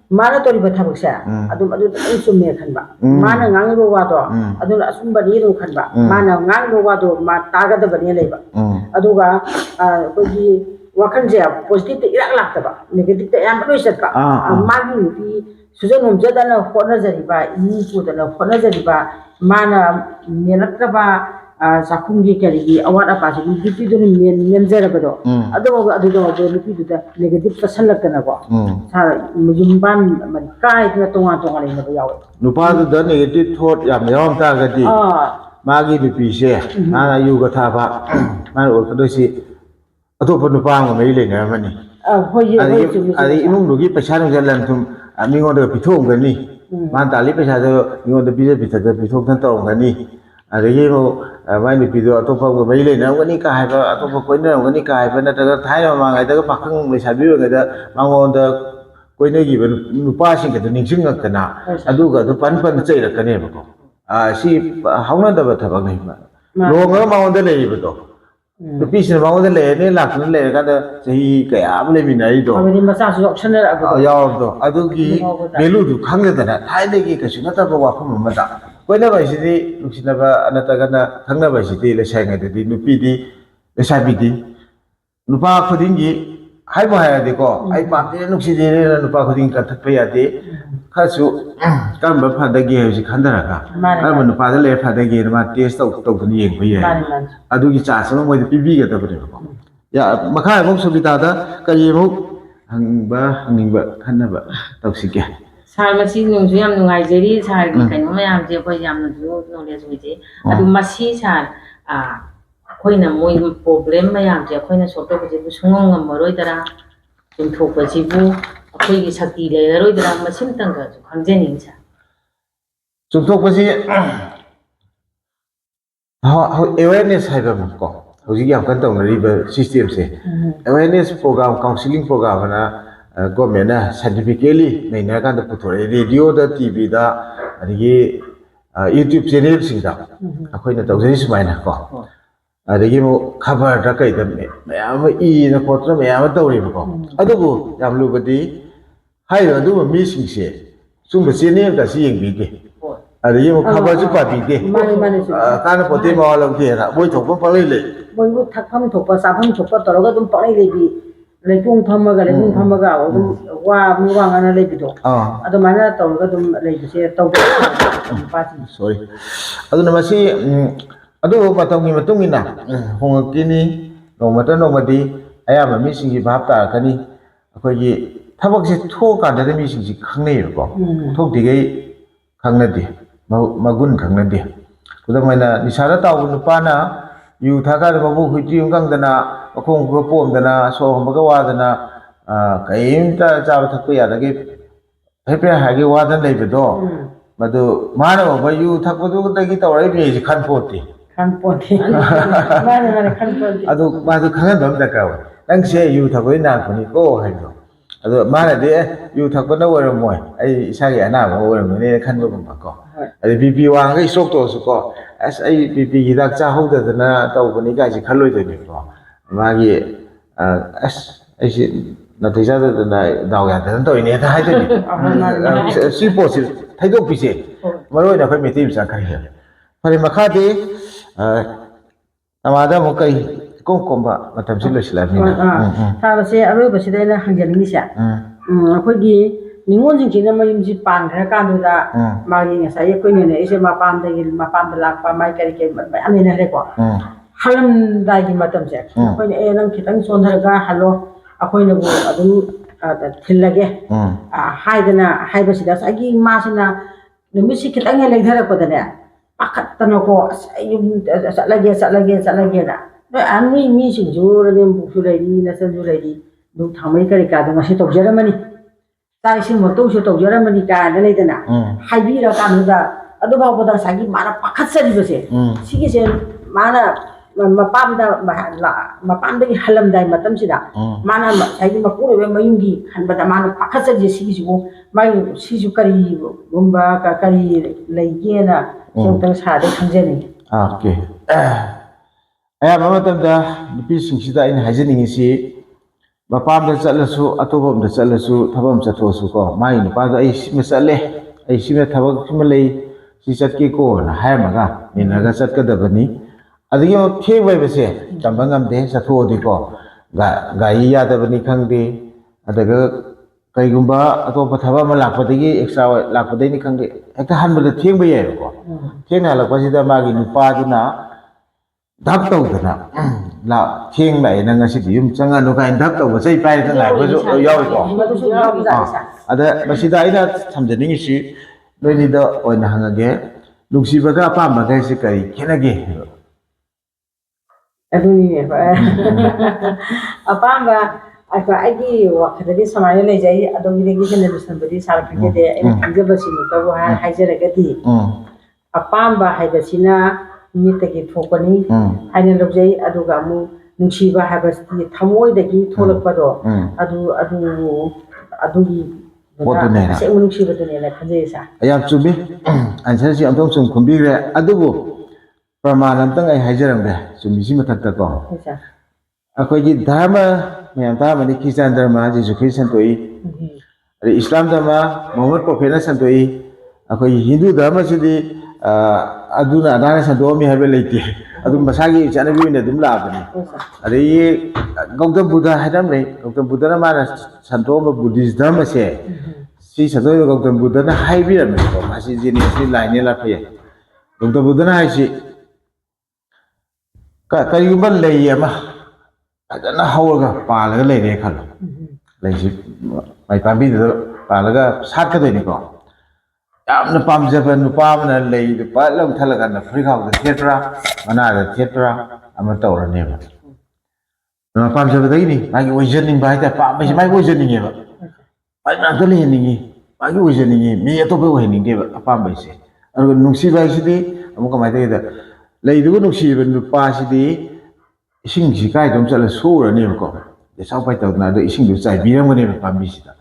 마나 또리바 타박세 아도 인숨메 칸바 마나 ngangibo 와도 아도 asum바리로 칸바 마나 ngangibo 와도 마 따가다버니 레바 아도가 거기 wakanse positive irak laktaba negative yam loisatba magi nupi sujanum jadana khonajariba ini pudana khonajariba mana menakaba sakhungi karigi awat apa sigi dipi dun menjarabado ado nupi duda negative pasalakana ko sa mujumban man kai na tonga le na yawe nupa da negative thought yam yam ta gadi magi nupi se mana yuga tha ba mana orthodoxy atop nupa ma mai le na mani ari imung dugi paisa nang jalan tum mi ngon da pithong gani man tali paisa da mi ngon da bi da pithong tan tong gani ari mo mai ni pido atop ma mai le na gani ka hai ba atop koi na gani ka hai ba na ta thai ma ngai da pakhang le sabi ngai da ma ngon da koi na gi ba nupa sing ka ning sing ngak na adu ga da pan chai ra kane ba ko si hauna da ba thabak nei ma lo nga ma ngon da le ba to nupi sin ma ngon da le ne lak na le ka da sahi ka ya le mi nai do amani masa su option ra ba yaw do adu gi belu du khang da na thai de gi ka su na ta ba wa pham ma da koi na ba si di nuksi na ba anata ga na thang na ba si di le sai ngai de nupi di le sai bi di nupa khuding gi hai ba ha de ko ai pa de nuksi de nupa khuding ka thak pa ya de kha su kam ba pha da gi ha si khan da ra ka kam nupa da le pha da gi ma test to ni yeng ba ye adu gi cha sa mo de pi bi ga da ba de ko ya makha mo su bi ta da ka yi mo hang ning ba khan na ba taw si ke sar masi nungsu yam nungai jeri sar gi kaino mayam je koi yam nu knowledge wi je adu masi sar khoina moi problem mayam je khoina soto ko je sungong ngam maroi dara tum thok ba ji bu khoi gi sakti le roi dara masim tang ga khangje ning sa tum thok ba ji awareness hai ba ko hoji yam kan tong ri ba system se awareness program counseling program na government na scientifically nei na kan da puthore radio da tv da adigi youtube channel sing da akhoi na tawjai sumai na ko adigi mo khabar da kai da me mayam I na potra mayam tawri ko adubu yam lu badi hai ro du mi sing se sum ba channel da si yeng bi de adigi mo khabar ju pa bi de kana pote ma lo ke ra boi thok pa le le boi bu thak pham thok pa sa pham thok pa toro ga dum pa le bi leipung phamaga adum wa mi wa ngana leibido adu mana taw ga dum leibise taw party sorry adu namasi adu patong ni matung ina hong kini nomata nomadi aya ma mi singi bhap ta kani akoi gi thabak se tho ka da mi singi khangnei ko thok digai khangna di magun khangna di kudamaina nisara taw nupa na yu thaga da babu huti yung dana akong ko pom dana so baga wa dana kaim ta cha thak ya da ge phe ha ge wa dan lei bedo madu mana ba yu thak bu da gi tawrai bi ji khan poti mana khan poti adu ma du khan dam da ka wa dang se yu thak oi na khoni ko hai do adu mana de yu thak ba na wa ro moi ai isa ge ana ba wa ro ne khan ba ba ko ai bi wa ngai sok to su ko as ai bi gi dak cha hau da na taw ba ni ga ji khan loi de ni ko ma gi as ai si na thai sa da na daw ya da to ni da hai de ni si po si thai do pi se ma roi na phai me ti sa khai ya phai ma kha de amada mo kai kom ba matam si lo sila ni ta ba se aroi ba si dai na hang jani ni sa khoi gi ningon jing jing na mayum ji pan ra ka do da ma gi nga sa ye ko ni ne ise ma pan da lak pa mai kari ke ba ani na re ko halam da gi matam se khoi ne nang khitang son har ga halo akhoi na bu adu thil lage hai dana hai ba si da sa gi ma sina numi si khitang le dhara ko da ne akat tan ko sa lage da anui mi sing ju ra dem bu su lai ni na san ju lai ni du thamai kari ka da ma se tok jara mani tai sing mo to se tok jara mani ka da le da na hai bi ra ka nu da adu ba ba da sa gi mara pakhat sa di ba se si gi se mana ꯃꯄꯥꯝꯗꯒꯤ ꯍꯜꯂꯝꯗꯥꯏ ꯃꯇꯝꯁꯤꯗ ꯃꯥꯅ ꯉꯁꯥꯏꯒꯤ ꯃꯄꯨꯔꯣꯏꯕ ꯃꯌꯨꯝꯒꯤ ꯈꯟꯕꯗ ꯃꯥꯅ ꯄꯥꯈꯠꯆꯔꯤꯁꯦ ꯁꯤꯒꯤꯁꯤꯕꯨ ꯃꯥꯒꯤ ꯁꯤꯁꯨ ꯀꯔꯤꯒꯨꯝꯕ ꯀꯔꯤ ꯂꯩꯒꯦꯅ ꯑꯃꯨꯛꯇꯪ ꯁꯥꯔꯗ ꯈꯪꯖꯅꯤꯡꯉꯤ ꯑꯣꯀꯦ ꯑꯌꯥꯝꯕ ꯃꯇꯝꯗ ꯅꯨꯄꯤꯁꯤꯡꯁꯤꯗ ꯑꯩꯅ ꯍꯥꯏꯖꯅꯤꯡꯉꯤꯁꯤ ꯃꯄꯥꯝꯗ ꯆꯠꯂꯁꯨ ꯑꯇꯣꯞꯄ ꯑꯃꯗ ꯆꯠꯂꯁꯨ ꯊꯕꯛ ꯑꯃ ꯆꯠꯊꯣꯛꯑꯁꯨ ꯀꯣ ꯃꯥꯒꯤ ꯅꯨꯄꯥꯗꯣ ꯑꯩ ꯁꯤꯃ ꯆꯠꯂꯦ ꯑꯩ ꯁꯤꯃ ꯊꯕꯛ ꯁꯤꯃ ꯂꯩ ꯁꯤ ꯆꯠꯀꯦꯀꯣꯅ ꯍꯥꯏꯔꯝꯃꯒ ꯃꯤꯟꯅꯔꯒ ꯆꯠꯀꯗꯕꯅꯤ ꯑꯗꯒꯤ ꯊꯦꯡꯕ ꯍꯥꯏꯕꯁꯦ ꯇꯝꯕ ꯉꯝꯗꯦ ꯆꯠꯊꯣꯛꯑꯗꯤꯀꯣ ꯒꯥꯔꯤ ꯌꯥꯗꯕꯅꯤ ꯈꯪꯗꯦ ꯑꯗꯨꯒ ꯀꯩꯒꯨꯝꯕ ꯑꯇꯣꯞꯄ ꯊꯕꯛ ꯑꯃ ꯂꯥꯛꯄꯗꯒꯤ ꯑꯦꯛꯁꯇ꯭ꯔꯥ ꯂꯥꯛꯄꯗꯩꯅꯤ ꯈꯪꯗꯦ ꯍꯦꯛꯇ ꯍꯟꯕꯗ ꯊꯦꯡꯕ ꯌꯥꯏꯕꯀꯣ ꯊꯦꯡꯅ ꯍꯜꯂꯛꯄꯁꯤꯗ ꯃꯥꯒꯤ ꯅꯨꯄꯥꯗꯨꯅ ꯙꯞ ꯇꯧꯗꯅ ꯊꯦꯡ ꯂꯥꯛꯑꯦ ꯅꯪ ꯉꯁꯤꯗꯤ ꯌꯨꯝ ꯆꯪꯉꯅꯨ ꯀꯥꯏꯅ ꯙꯞ ꯇꯧꯕ ꯆꯩ ꯄꯥꯏꯔꯒ ꯉꯥꯏꯕꯁꯨ ꯌꯥꯎꯏꯀꯣ ꯑꯗ ꯃꯁꯤꯗ ꯑꯩꯅ ꯊꯝꯖꯅꯤꯡꯉꯤꯁꯤ ꯅꯣꯏꯅꯤꯗ ꯑꯣꯏꯅ ꯍꯪꯉꯒꯦ ꯅꯨꯡꯁꯤꯕꯒ ꯑꯄꯥꯝꯕꯒ ꯍꯥꯏꯁꯤ ꯀꯔꯤ ꯈꯦꯠꯅꯒꯦ ꯑꯗꯨꯅꯤꯅꯦ ꯑꯄꯥꯝꯕ ꯑꯩꯒꯤ ꯋꯥꯈꯜꯗꯗꯤ ꯁꯨꯃꯥꯏꯅ ꯂꯩꯖꯩ ꯑꯗꯣꯝꯒꯤꯗꯒꯤ ꯍꯦꯟꯅ ꯂꯨꯁꯟꯕꯗꯤ ꯁꯥꯔꯛꯈꯤꯗꯦ ꯑꯩꯅ ꯈꯪꯖꯕꯁꯤꯃꯛꯇꯕꯨ ꯍꯥꯏꯖꯔꯒꯗꯤ ꯑꯄꯥꯝꯕ ꯍꯥꯏꯕꯁꯤꯅ ꯃꯤꯠꯇꯒꯤ ꯊꯣꯛꯄꯅꯤ ꯍꯥꯏꯅ ꯂꯧꯖꯩ ꯑꯗꯨꯒ ꯑꯃꯨꯛ ꯅꯨꯡꯁꯤꯕ ꯍꯥꯏꯕꯁꯤꯗꯤ ꯊꯃꯣꯏꯗꯒꯤ ꯊꯣꯛꯂꯛꯄꯗꯣ ꯑꯗꯨꯒꯤ ꯑꯁꯦꯡꯕ ꯅꯨꯡꯁꯤꯕꯗꯨꯅꯦꯅ ꯈꯟꯖꯩ ꯁꯥꯔ ꯌꯥꯝ ꯆꯨꯝꯃꯤ ꯑꯟꯁꯔꯁꯤ ꯑꯃꯨꯛꯇꯪ ꯁꯨꯝ ꯈꯨꯝꯕꯤꯈ꯭ꯔꯦ ꯑꯗꯨꯕꯨ ꯄ꯭ꯔꯃꯥꯟ ꯑꯝꯇꯪ ꯑꯩ ꯍꯥꯏꯖꯔꯝꯒꯦ ꯆꯨꯝꯃꯤꯁꯤ ꯃꯊꯛꯇꯀꯣ ꯑꯩꯈꯣꯏꯒꯤ ꯙꯔꯃ ꯃꯌꯥꯝ ꯇꯥꯔꯝꯃꯅꯤ ꯈ꯭ꯔꯤꯁꯇꯥꯟ ꯙꯔꯃ ꯖꯤꯁꯨ ꯈ꯭ꯔꯤꯁ ꯁꯟꯇꯣꯛꯏ ꯑꯗꯩ ꯏꯁꯂꯥꯝ ꯙꯔꯃ ꯃꯣꯍꯃꯗ ꯄ꯭ꯔꯣꯐꯦꯠꯅ ꯁꯟꯇꯣꯛꯏ ꯑꯩꯈꯣꯏꯒꯤ ꯍꯤꯟꯗꯨ ꯙꯔꯃꯁꯤꯗꯤ ꯑꯗꯨꯅ ꯑꯗꯥꯅ ꯁꯟꯗꯣꯛꯑꯝꯃꯤ ꯍꯥꯏꯕ ꯂꯩꯇꯦ ꯑꯗꯨꯝ ꯃꯁꯥꯒꯤ ꯆꯠꯅꯕꯤ ꯑꯣꯏꯅ ꯑꯗꯨꯝ ꯂꯥꯛꯑꯕꯅꯤ ꯑꯗꯒꯤ ꯒꯧꯇꯝ ꯕꯨꯙ ꯍꯥꯏꯅ ꯑꯃ ꯂꯩ ꯒꯧꯇꯝ ꯕꯨꯙꯅ ꯃꯥꯅ ꯁꯟꯗꯣꯛꯑꯝꯕ ꯕꯨꯙꯤꯁ ꯙꯔꯃꯁꯦ ꯁꯤ ꯁꯟꯗꯣꯛꯏꯕ ꯒꯧꯇꯝ ꯕꯨꯙꯅ ꯍꯥꯏꯕꯤꯔꯝꯃꯦꯀꯣ ꯃꯁꯤ ꯖꯦꯅꯦꯁꯅꯤ ꯂꯥꯏꯅꯦ ꯂꯥꯛꯄ ꯌꯥꯏ ꯒꯧꯇꯝ ꯕꯨꯙꯅ ꯍꯥꯏꯁꯤ ꯀꯔꯤꯒꯨꯝꯕ ꯂꯩ ꯑꯃ ꯐꯖꯅ ꯍꯧꯔꯒ ꯄꯥꯜꯂꯒ ꯂꯩꯔꯦ ꯈꯜꯂꯣ ꯂꯩꯁꯤ ꯃꯥꯏ ꯄꯥꯝꯕꯤꯗꯨꯗ ꯄꯥꯜꯂꯒ ꯁꯥꯠꯀꯗꯣꯏꯅꯤꯀꯣ ꯌꯥꯝꯅ ꯄꯥꯝꯖꯕ ꯅꯨꯄꯥ ꯑꯃꯅ ꯂꯩꯗꯨ ꯄꯠ ꯂꯥꯎ ꯊꯠꯂꯀꯥꯟꯗ ꯐꯨꯔꯤꯈꯥꯎꯗ ꯊꯦꯠꯄ꯭ꯔꯥ ꯃꯅꯥꯗ ꯊꯦꯠꯄ꯭ꯔꯥ ꯑꯃ ꯇꯧꯔꯅꯦꯕ ꯄꯥꯝꯖꯕꯗꯒꯤꯅꯤ ꯃꯥꯒꯤ ꯑꯣꯏꯖꯅꯤꯡꯕ ꯍꯥꯏꯇꯥꯔꯦ ꯄꯥꯝꯕꯁꯤ ꯃꯥꯒꯤ ꯑꯣꯏꯖꯅꯤꯡꯉꯦꯕ ꯃꯥꯒꯤ ꯉꯥꯛꯇ ꯂꯩꯍꯟꯅꯤꯡꯉꯤ ꯃꯥꯒꯤ ꯑꯣꯏꯖꯅꯤꯡꯉꯤ ꯃꯤ ꯑꯇꯣꯞꯄ ꯑꯣꯏꯍꯟꯅꯤꯡꯗꯦꯕ ꯑꯄꯥꯝꯕꯩꯁꯦ ꯑꯗꯨꯒ ꯅꯨꯡꯁꯤꯕ ꯍꯥꯏꯁꯤꯗꯤ ꯑꯃꯨꯛ ꯀꯃꯥꯏꯅ ꯇꯧꯒꯦꯗ ꯂꯩꯗꯨꯒ ꯅꯨꯡꯁꯤꯕ ꯅꯨꯄꯥꯁꯤꯗꯤ ꯏꯁꯤꯡꯁꯤ ꯀꯥꯏꯗꯣꯝ ꯆꯠꯂ ꯁꯣꯛꯎꯔꯅꯦꯕꯀꯣ ꯆꯥꯎ ꯄꯥꯏ ꯇꯧꯗꯅ ꯑꯗꯣ ꯏꯁꯤꯡꯗꯨ ꯆꯥꯏꯕꯤꯔꯝꯒꯅꯦꯕ ꯄꯥꯝꯕꯤꯁꯤꯗ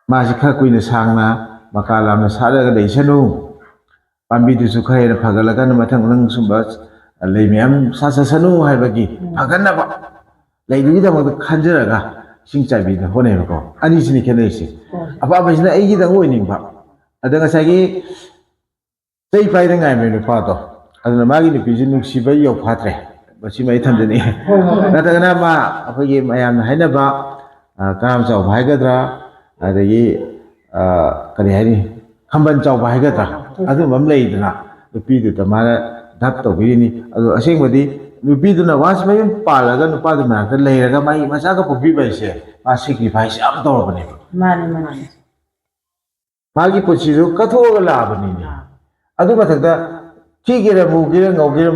ꯃꯥꯁꯤ ꯈꯔ ꯀꯨꯏꯅ ꯁꯥꯡꯅ ꯃꯀꯥ ꯂꯥꯝꯅ ꯁꯥꯠꯂꯒ ꯂꯩꯁꯅꯨ ꯄꯥꯝꯕꯤꯗꯨꯁꯨ ꯈꯔ ꯍꯦꯟꯅ ꯐꯒꯠꯂꯀꯥꯟꯗ ꯃꯊꯪ ꯅꯪ ꯁꯨꯝꯕ ꯂꯩ ꯃꯌꯥꯝ ꯁꯥꯠꯆꯁꯅꯨ ꯍꯥꯏꯕꯒꯤ ꯐꯒꯠꯅꯕ ꯂꯩꯗꯨꯒꯤꯗꯃꯛꯇ ꯈꯟꯖꯔꯒ ꯏꯁꯤꯡ ꯆꯥꯏꯕꯤꯗ ꯍꯣꯠꯅꯩꯕꯀꯣ ꯑꯅꯤꯁꯤꯅꯤ ꯈꯦꯠꯅꯔꯤꯁꯦ ꯑꯄꯥꯝꯕꯁꯤꯅ ꯑꯩꯒꯤꯗꯪ ꯑꯣꯏꯅꯤꯡꯕ ꯑꯗ ꯉꯁꯥꯏꯒꯤ ꯆꯩ ꯄꯥꯏꯗ ꯉꯥꯏꯕ ꯅꯨꯄꯥꯗꯣ ꯑꯗꯨꯅ ꯃꯥꯒꯤ ꯅꯨꯄꯤꯁꯤ ꯅꯨꯡꯁꯤꯕ ꯌꯧꯐꯥꯠꯇ꯭ꯔꯦ ꯃꯁꯤꯃ ꯑꯩ ꯊꯝꯖꯅꯤꯡꯉꯤ ꯅꯠꯇ꯭ꯔꯒꯅ ꯃꯥ ꯑꯩꯈꯣꯏꯒꯤ ꯃꯌꯥꯝꯅ ꯍꯥꯏꯅꯕ ꯀꯔꯥꯝ ꯆꯥꯎꯕ ꯍꯥꯏꯒꯗ꯭ꯔꯥ ꯑꯗꯒꯤ ꯀꯔꯤ ꯍꯥꯏꯅꯤ ꯈꯝꯕꯟ ꯆꯥꯎꯕ ꯍꯥꯏꯒꯗ꯭ꯔꯥ ꯑꯗꯨꯝꯕ ꯑꯃ ꯂꯩꯗꯅ ꯅꯨꯄꯤꯗꯨꯗ ꯃꯥꯅ ꯙꯞ ꯇꯧꯕꯤꯔꯤꯅꯤ ꯑꯗꯣ ꯑꯁꯦꯡꯕꯗꯤ ꯅꯨꯄꯤꯗꯨꯅ ꯋꯥꯟꯁ ꯃꯌꯨꯝ ꯄꯥꯜꯂꯒ ꯅꯨꯄꯥꯗꯨ ꯃꯅꯥꯛꯇ ꯂꯩꯔꯒ ꯃꯥꯒꯤ ꯃꯆꯥꯒ ꯄꯣꯛꯄꯤꯕ ꯍꯥꯏꯁꯦ ꯃꯥ ꯁꯦꯀ꯭ꯔꯤꯐꯥꯏꯁ ꯌꯥꯝ ꯇꯧꯔꯕꯅꯦꯕ ꯃꯥꯒꯤ ꯄꯨꯟꯁꯤꯗꯨ ꯀꯠꯊꯣꯛꯑꯒ ꯂꯥꯛꯑꯕꯅꯤꯅꯦ ꯑꯗꯨ ꯃꯊꯛꯇ ꯊꯤꯒꯦꯔꯥ ꯃꯨꯒꯦꯔꯥ ꯉꯧꯒꯦꯔꯥ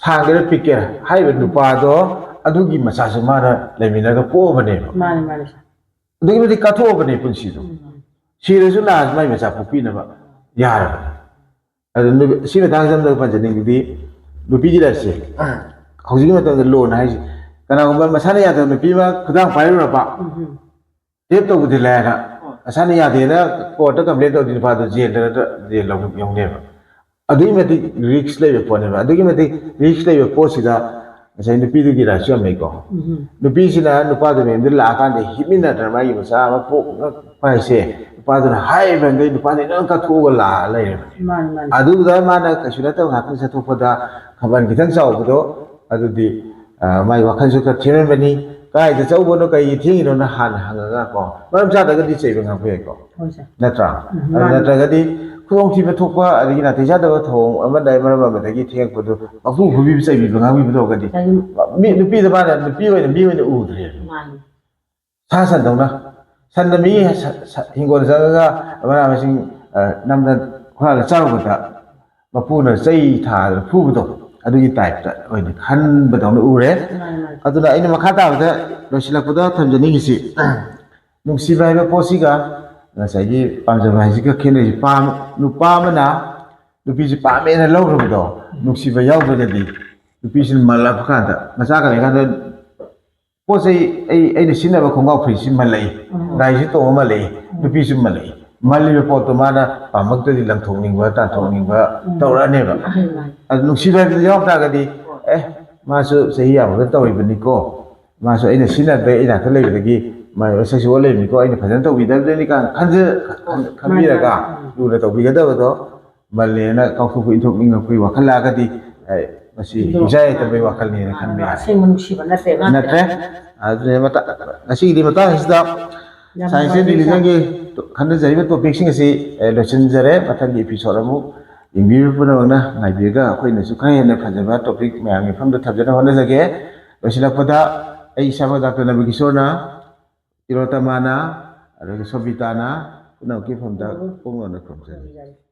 ꯁꯥꯡꯒꯦꯔꯥ ꯄꯤꯛꯀꯦꯔꯥ ꯍꯥꯏꯔꯤꯕ ꯅꯨꯄꯥꯗꯣ ꯑꯗꯨꯒꯤ ꯃꯆꯥꯁꯨ ꯃꯥꯅ ꯂꯩꯃꯤꯟꯅꯔꯒ ꯄꯣꯛꯑꯕꯅꯦꯕ ꯑꯗꯨꯛꯀꯤ ꯃꯇꯤꯛ ꯀꯠꯊꯣꯛꯑꯕꯅꯦ ꯄꯨꯟꯁꯤꯗꯣ ꯁꯤꯔꯁꯨ ꯂꯥꯛꯑꯁꯨ ꯃꯥꯒꯤ ꯃꯆꯥ ꯄꯣꯛꯄꯤꯅꯕ ꯌꯥꯔꯕꯅꯤ ꯑꯗꯨ ꯁꯤ ꯃꯇꯥꯡꯁꯤꯗ ꯑꯃꯗ ꯄꯟꯖꯅꯤꯡꯕꯗꯤ ꯅꯨꯄꯤꯒꯤ ꯂꯥꯏꯐꯁꯦ ꯍꯧꯖꯤꯛꯀꯤ ꯃꯇꯝꯗ ꯂꯣꯟ ꯍꯥꯏꯁꯦ ꯀꯅꯥꯒꯨꯝꯕ ꯃꯁꯥꯅ ꯌꯥꯗꯕ ꯅꯨꯄꯤ ꯑꯃ ꯈꯨꯗꯥꯡ ꯄꯥꯏꯔꯨꯔꯕ ꯔꯦꯞ ꯇꯧꯕꯗꯤ ꯂꯥꯏꯔꯅ ꯃꯁꯥꯅ ꯌꯥꯗꯦꯅ ꯀꯣꯔꯠꯇ ꯀꯝꯄ꯭ꯂꯦꯟ ꯇꯧꯗꯤ ꯅꯨꯄꯥꯗꯣ ꯖꯦꯜꯗ ꯖꯦꯜ ꯌꯧꯅꯦꯕ ꯑꯗꯨꯛꯀꯤ ꯃꯇꯤꯛ ꯔꯤꯛꯁ ꯂꯩꯕ ꯄꯣꯠꯅꯦꯕ ꯑꯗꯨꯛꯀꯤ ꯃꯇꯤꯛ ꯔꯤꯛꯁ ꯂꯩꯕ ꯄꯣꯠꯁꯤꯗ ꯉꯁꯥꯏ ꯅꯨꯄꯤꯗꯨꯒꯤ ꯔꯥꯏꯠꯁꯨ ꯌꯥꯝ ꯂꯩꯀꯣ ꯅꯨꯄꯤꯁꯤꯅ ꯅꯨꯄꯥꯗꯨ ꯃꯌꯨꯝꯗ ꯂꯥꯛꯑꯀꯥꯟꯗ ꯍꯤꯞꯃꯤꯟꯅꯗꯅ ꯃꯥꯒꯤ ꯃꯆꯥ ꯑꯃ ꯄꯣꯛꯄ ꯍꯥꯏꯁꯦ ꯅꯨꯄꯥꯗꯨꯅ ꯍꯥꯏꯔꯤꯕꯈꯩ ꯅꯨꯄꯥꯗꯨꯅ ꯂꯣꯏ ꯀꯠꯊꯣꯛꯑꯒ ꯂꯥꯛꯑ ꯂꯩꯔꯕꯅꯤ ꯑꯗꯨꯗ ꯃꯥꯅ ꯀꯩꯁꯨ ꯅꯠꯇꯕ ꯉꯥꯛꯇꯪ ꯆꯠꯊꯣꯛꯄꯗ ꯈꯕꯟ ꯈꯤꯇꯪ ꯆꯥꯎꯕꯗꯣ ꯑꯗꯨꯗꯤ ꯃꯥꯒꯤ ꯋꯥꯈꯜꯁꯨ ꯈꯔ ꯊꯦꯡꯔꯝꯒꯅꯤ ꯀꯥꯏꯗ ꯆꯧꯕꯅꯣ ꯀꯩꯒꯤ ꯊꯦꯡꯉꯤꯅꯣꯅ ꯍꯥꯟꯅ ꯍꯪꯉꯒ ꯀꯣ ꯃꯔꯝ ꯆꯥꯗ꯭ꯔꯒꯗꯤ ꯆꯩꯕ ꯉꯥꯡꯕ ꯌꯥꯏꯀꯣ ꯅꯠꯇ꯭ꯔꯥ ꯑꯗꯨ ꯅꯠꯇ꯭ꯔꯒꯗꯤ ꯈꯨꯗꯣꯡꯊꯤꯕ ꯊꯣꯛꯄ ꯑꯗꯒꯤ ꯅꯥꯇꯩ ꯆꯥꯗꯕ ꯊꯧꯑꯣꯡ ꯑꯃꯗ ꯃꯔꯝ ꯑꯃꯗꯒꯤ ꯊꯦꯡꯉꯛꯄꯗꯨ ꯄꯪꯐꯨ ꯐꯨꯕꯤꯕ ꯆꯩꯕꯤꯕ ꯉꯥꯡꯕꯤꯕ ꯇꯧꯔꯒꯗꯤ ꯅꯨꯄꯤꯗ ꯃꯥꯅ ꯅꯨꯄꯤ ꯑꯣꯏꯅ ꯃꯤ ꯑꯣꯏꯅ ꯎꯗ꯭ꯔꯦꯕ ꯁꯥ ꯁꯟꯗꯧꯅ ꯁꯟꯅ ꯃꯤ ꯍꯤꯡꯒꯣꯜ ꯆꯪꯉꯒ ꯃꯅꯥ ꯃꯁꯤꯡ ꯅꯝꯗ ꯍꯨꯔꯥꯜꯂ ꯆꯥꯔꯨꯕꯗ ꯃꯄꯨꯅ ꯆꯩ ꯊꯥꯗꯅ ꯐꯨꯕꯗꯣ ꯑꯗꯨꯒꯤ ꯇꯥꯏꯞꯇ ꯑꯣꯏꯅ ꯈꯟꯕꯗꯧꯅ ꯎꯔꯦ ꯑꯗꯨꯅ ꯑꯩꯅ ꯃꯈꯥ ꯇꯥꯕꯗ ꯂꯣꯏꯁꯤꯜꯂꯛꯄꯗ ꯊꯝꯖꯅꯤꯡꯉꯤꯁꯤ ꯅꯨꯡꯁꯤꯕ ꯍꯥꯏꯕ ꯄꯣꯠꯁꯤꯒ ꯉꯁꯥꯏꯒꯤ ꯄꯥꯝꯖꯕ ꯍꯥꯏꯁꯤꯒ ꯈꯦꯠꯅꯩꯁꯤ ꯅꯨꯄꯥ ꯑꯃꯅ ꯅꯨꯄꯤꯁꯤ ꯄꯥꯝꯃꯦꯅ ꯂꯧꯈ꯭ꯔꯕꯗꯣ ꯅꯨꯡꯁꯤꯕ ꯌꯥꯎꯗ꯭ꯔꯒꯗꯤ ꯅꯨꯄꯤꯁꯤꯅ ꯃꯜꯂꯕ ꯀꯥꯟꯗ ꯃꯆꯥ ꯀꯔꯤ ꯀꯥꯟꯗ ꯄꯣꯠ ꯆꯩ ꯑꯩꯅ ꯁꯤꯖꯤꯟꯅꯕ ꯈꯣꯡꯒ꯭ꯔꯥꯎ ꯐꯨꯔꯤꯠꯁꯤ ꯃꯜꯂꯛꯏ ꯒꯥꯔꯤꯁꯤ ꯇꯣꯡꯕ ꯃꯜꯂꯛꯏ ꯅꯨꯄꯤꯁꯨ ꯃꯜꯂꯛꯏ ꯃꯜꯂꯤꯕ ꯄꯣꯠꯇꯣ ꯃꯥꯅ ꯄꯥꯝꯃꯛꯇ꯭ꯔꯗꯤ ꯂꯪꯊꯣꯛꯅꯤꯡꯕ ꯇꯥꯟꯊꯣꯛꯅꯤꯡꯕ ꯇꯧꯔꯛꯑꯅꯦꯕ ꯑꯗꯨ ꯅꯨꯡꯁꯤꯕ ꯍꯥꯏꯕꯗꯨ ꯌꯥꯎ ꯇꯥꯔꯒꯗꯤ ꯃꯥꯁꯨ ꯆꯍꯤ ꯌꯥꯝꯃꯒ ꯇꯧꯔꯤꯕꯅꯤꯀꯣ ꯃꯥꯁꯨ ꯑꯩꯅ ꯁꯤꯖꯤꯟꯅꯗ꯭ꯔꯦ ꯑꯩ ꯅꯥꯛꯇ ꯂꯩꯕꯗꯒꯤ ꯁꯦꯛꯁꯨꯋꯦꯜ ꯂꯩꯕꯅꯤꯀꯣ ꯑꯩꯅ ꯐꯖꯅ ꯇꯧꯕꯤꯗꯕꯗꯅꯤ ꯈꯟꯕꯤꯔꯒ ꯂꯨꯅ ꯇꯧꯕꯤꯒꯗꯕꯗꯣ ꯃꯜꯂꯦꯅ ꯀꯥꯎꯊꯣꯛꯄ ꯏꯟꯊꯣꯛꯅꯤꯡꯉꯛꯄꯒꯤ ꯋꯥꯈꯜ ꯂꯥꯛꯑꯒꯗꯤ ꯃꯁꯤ ꯍꯤꯡꯁꯥ ꯂꯩꯇꯕꯒꯤ ꯋꯥꯈꯜꯅꯦꯅ ꯈꯟꯕ ꯌꯥꯏ ꯑꯁꯦꯡꯕ ꯅꯨꯡꯁꯤꯕ ꯅꯠꯇꯦꯕ ꯅꯠꯇ꯭ꯔꯦ ꯑꯗꯨꯅ ꯉꯁꯤꯒꯤꯗꯤ ꯃꯇꯥꯡꯁꯤꯗ ꯁꯥꯏꯟꯁ ꯑꯦꯟ ꯔꯤꯂꯤꯖꯟꯒꯤ ꯈꯟꯅꯖꯔꯤꯕ ꯇꯣꯄꯤꯛꯁꯤꯡ ꯑꯁꯤ ꯂꯣꯏꯁꯤꯟꯖꯔꯦ ꯃꯊꯪꯒꯤ ꯑꯦꯄꯤꯁꯣꯗ ꯑꯃꯨꯛ ꯌꯦꯡꯕꯤꯕ ꯄꯨꯝꯅꯃꯛꯅ ꯉꯥꯏꯕꯤꯔꯒ ꯑꯩꯈꯣꯏꯅꯁꯨ ꯈꯔ ꯍꯦꯟꯅ ꯐꯖꯕ ꯇꯣꯄꯤꯛ ꯃꯌꯥꯝꯒꯤ ꯃꯐꯝꯗ ꯊꯝꯖꯅꯕ ꯍꯣꯠꯅꯖꯒꯦ ꯂꯣꯏꯁꯤꯜꯂꯛꯄꯗ ꯑꯩ ꯏꯁꯥꯃꯛ ꯗꯥꯛꯇꯔ ꯅꯕꯀꯤꯁꯣꯔꯅ ꯇꯤꯔꯣꯇꯃꯥꯅ ꯑꯗꯨꯒ ꯁꯣꯕꯤꯇꯥꯅ ꯄꯨꯝꯅꯃꯛꯀꯤ ꯃꯐꯝꯗ ꯄꯨꯡꯂꯣꯟꯅ ꯈꯨꯔꯨꯝꯖꯔꯤ